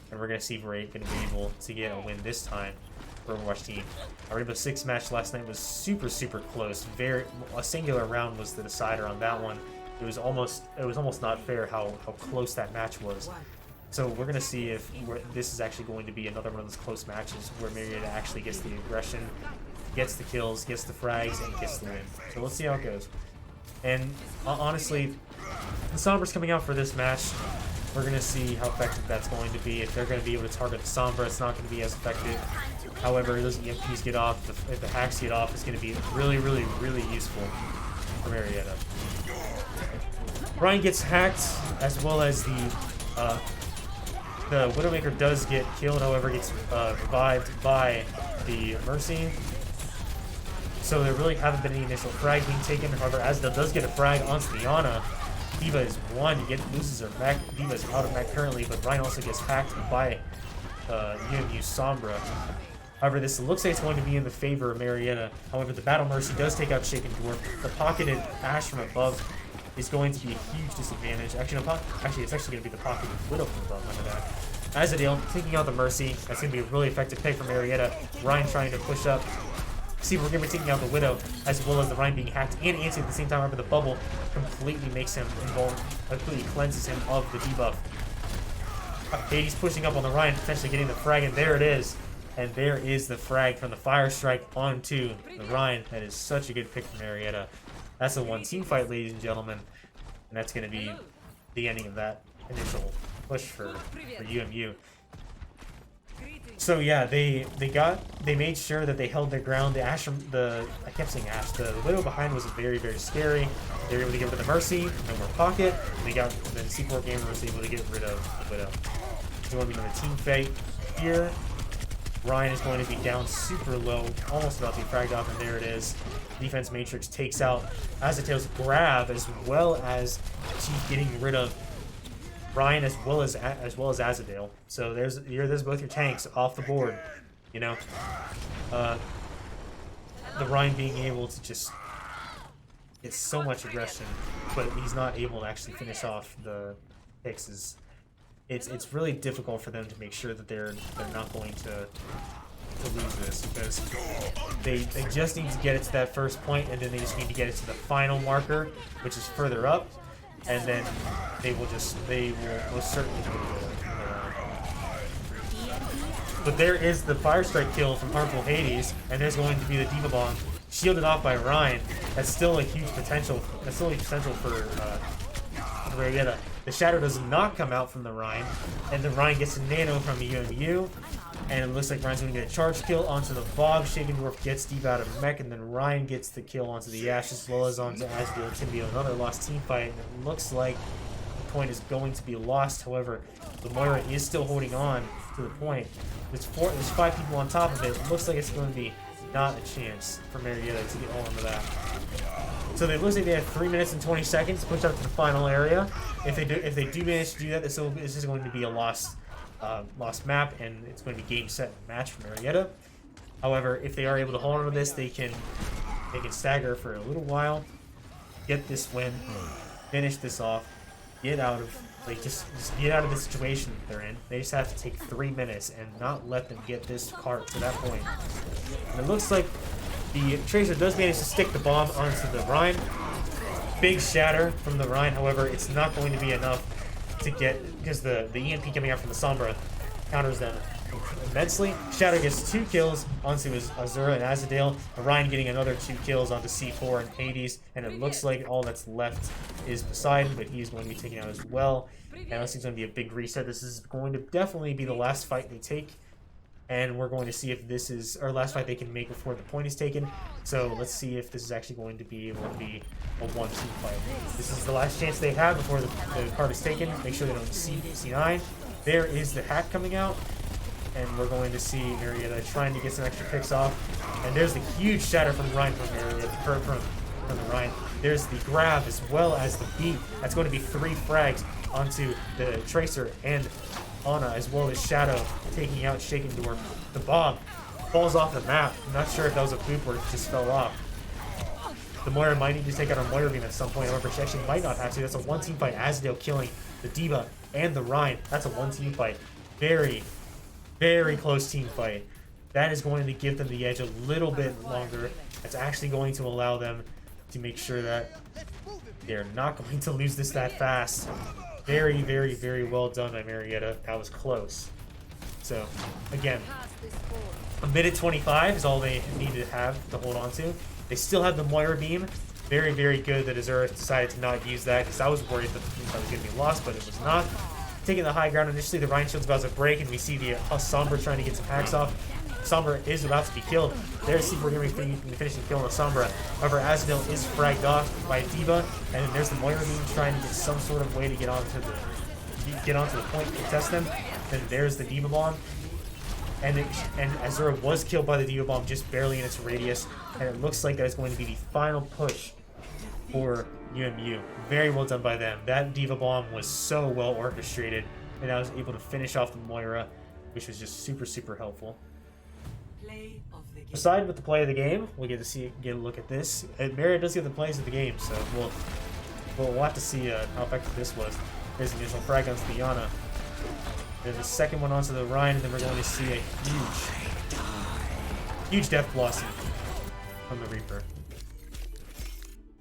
and we're gonna see if we're gonna be able to get a win this time. Overwatch team. Our Rainbow Six match last night was super, super close. A singular round was the decider on that one. It was almost not fair how close that match was. So we're gonna see if this is actually going to be another one of those close matches where Marietta actually gets the aggression, gets the kills, gets the frags, and gets the win. So let's see how it goes. And honestly, the Sombra's coming out for this match. We're going to see how effective that's going to be. If they're going to be able to target the Sombra, it's not going to be as effective. However, those EMPs get off, if the hacks get off, it's going to be really, really, really useful for Marietta. Ryan gets hacked, as well as the Widowmaker does get killed, however, gets revived by the Mercy. So there really haven't been any initial frag being taken. However, Azadel does get a frag onto the Ana. Diva is one, loses her mech. Diva is out of mech currently, but Ryan also gets hacked by UMU Sombra. However, this looks like it's going to be in the favor of Marietta. However, the Battle Mercy does take out Shaken Dwarf. The pocketed Ashe from above is going to be a huge disadvantage. Actually, no, it's actually going to be the pocketed Widow from above. Under that. Azadel taking out the Mercy. That's going to be a really effective pick for Marietta. Ryan trying to push up. C4 Gamer taking out the Widow, as well as the Ryan being hacked and anti at the same time. However, the bubble completely makes him invulnerable, completely cleanses him of the debuff. Hades pushing up on the Ryan, potentially getting the frag, and there it is. And there is the frag from the Fire Strike onto the Ryan. That is such a good pick from Marietta. That's a one-team fight, ladies and gentlemen. And that's going to be the ending of that initial push for UMU. So yeah, they made sure that they held their ground. The Ashe, I kept saying Ashe. The Widow behind was very, very scary. They were able to get rid of the Mercy, no more pocket. And then C4 Gamer was able to get rid of the Widow. It's going to be another team fight here. Ryan is going to be down super low, almost about to be fragged off, and there it is. Defense Matrix takes out Azatel's grab, as well as she's getting rid of Ryan as well as Azadel. So there's both your tanks off the board. You know, the Ryan being able to just get so much aggression, but he's not able to actually finish off the picks is it's really difficult for them to make sure that they're not going to lose this, because they just need to get it to that first point, and then they just need to get it to the final marker, which is further up, and then they will most certainly go to But there is the Fire Strike kill from Harmful Hades, and there's going to be the Diva Bomb shielded off by Ryan. That's still a huge potential. That's still a huge potential for Marietta. The Shadow does not come out from the Ryan, and then Ryan gets a nano from the UMU, and it looks like Ryan's going to get a charge kill onto the Bob. Shaken Dwarf gets Diva out of mech, and then Ryan gets the kill onto the Ash, as well as onto Asdale. It's going to be another lost team fight, and it looks like the point is going to be lost. However, the Moira is still holding on to the point. There's 5 people on top of it. It looks like it's going to be not a chance for Marietta to get hold of that. So it looks like they have 3 minutes and 20 seconds to push up to the final area. If they do manage to do that, this is going to be a lost map, and it's going to be game, set, and match for Marietta. However, if they are able to hold on to this, they can stagger for a little while, get this win, finish this off, get out of just get out of the situation that they're in. They just have to take 3 minutes and not let them get this cart to that point. And it looks like the Tracer does manage to stick the bomb onto the Rhine. Big shatter from the Rhine, however, it's not going to be enough to get, because the EMP coming out from the Sombra counters them immensely. Shatter gets 2 kills onto his Azura and Azadale. Ryan getting another 2 kills onto C4 and Hades, and it looks like all that's left is Poseidon, but he's going to be taken out as well. And this is going to be a big reset. This is going to definitely be the last fight they take, and we're going to see if this is our last fight they can make before the point is taken. So let's see if this is actually going to be able to be a 1-2 fight. This is the last chance they have before the card is taken. Make sure they don't see C9. There is the hack coming out, and we're going to see Marietta trying to get some extra picks off. And there's the huge shatter from Ryan from Marietta, from the Ryan. There's the grab as well as the beat. That's going to be 3 frags onto the Tracer and Ana, as well as Shadow taking out Shaken Dwarf. The bomb falls off the map. I'm not sure if that was a boop or it just fell off. The Moira might need to take out her Moira beam at some point, however, she actually might not have to. That's a 1-team fight. Asdale killing the Diva and the Rhine. That's a 1-team fight. Very, very close team fight. That is going to give them the edge a little bit longer. That's actually going to allow them to make sure that they're not going to lose this that fast. Very, very, very well done by Marietta. That was close. So, again, 1:25 is all they need to have to hold on to. They still have the Moira beam. Very, very good that Azura decided to not use that, because I was worried that was going to be lost, but it was not. Taking the high ground initially, the Rhine shield's about to break, and we see the Sombra trying to get some hacks off. Sombra is about to be killed. There's C4 going to be finishing kill on the Sombra. However, Azadale is fragged off by Diva, and then there's the Moira beam trying to get some sort of way to get onto the point to contest them. Then there's the Diva bomb, and Azura was killed by the Diva bomb just barely in its radius, and it looks like that is going to be the final push for UMU. Very well done by them. That Diva bomb was so well orchestrated, and I was able to finish off the Moira, which was just super, super helpful. Aside with the play of the game, we'll get a look at this. Marietta does get the plays of the game, so we'll have to see how effective this was. There's the initial frag onto the Yana. There's the second one onto the Rhine, and then we're going to see a huge Death Blossom from the Reaper.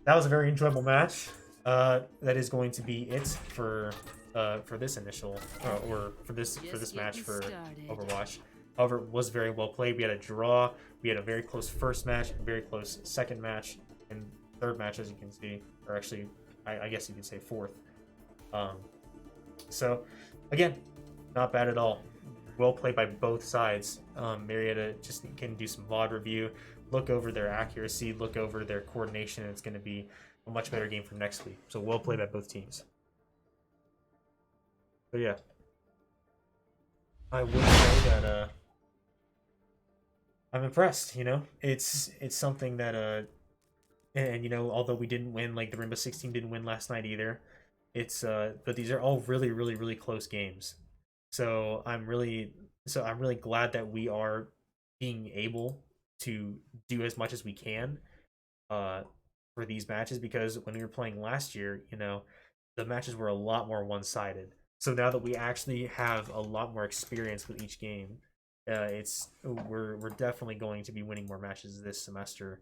That was a very enjoyable match. That is going to be it for this initial or for this match for Overwatch. However, it was very well played. We had a draw. We had a very close first match, a very close second match, and third match, as you can see, or actually, I guess you could say fourth. So, again, not bad at all. Well played by both sides. Marietta just can do some VOD review, look over their accuracy, look over their coordination, and it's going to be a much better game for next week. So well played by both teams. So yeah, I would say that I'm impressed. You know, it's something that and you know, although we didn't win, like the Rainbow Six team didn't win last night either. It's but these are all really, really, really close games. So I'm really glad that we are being able to do as much as we can for these matches, because when we were playing last year, you know, the matches were a lot more one-sided. So now that we actually have a lot more experience with each game, we're definitely going to be winning more matches this semester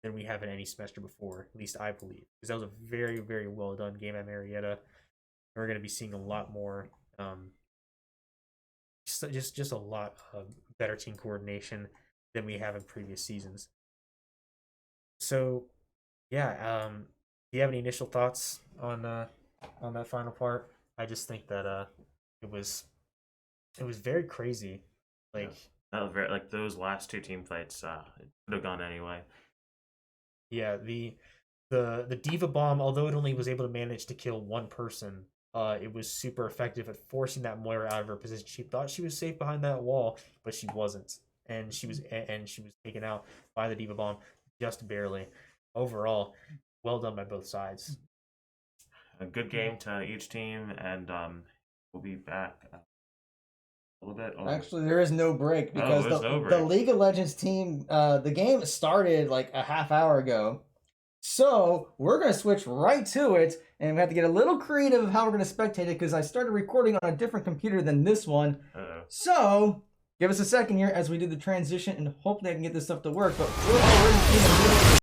than we have in any semester before. At least I believe, because that was a very, very well done game at Marietta. We're going to be seeing a lot more, just a lot of better team coordination than we have in previous seasons. So, yeah, do you have any initial thoughts on that final part? I just think that it was very crazy. Like, like those last two team fights, it could have gone anyway. Yeah, the Diva Bomb, although it only was able to manage to kill one person, it was super effective at forcing that Moira out of her position. She thought she was safe behind that wall, but she wasn't, and she was taken out by the Diva Bomb just barely. Overall, well done by both sides. A good game to each team, and we'll be back a little bit. Actually, there is no break because the League of Legends team, the game started like a half hour ago. So we're going to switch right to it, and we have to get a little creative of how we're going to spectate it because I started recording on a different computer than this one. So give us a second here as we do the transition, and hopefully I can get this stuff to work. But we're already in the middle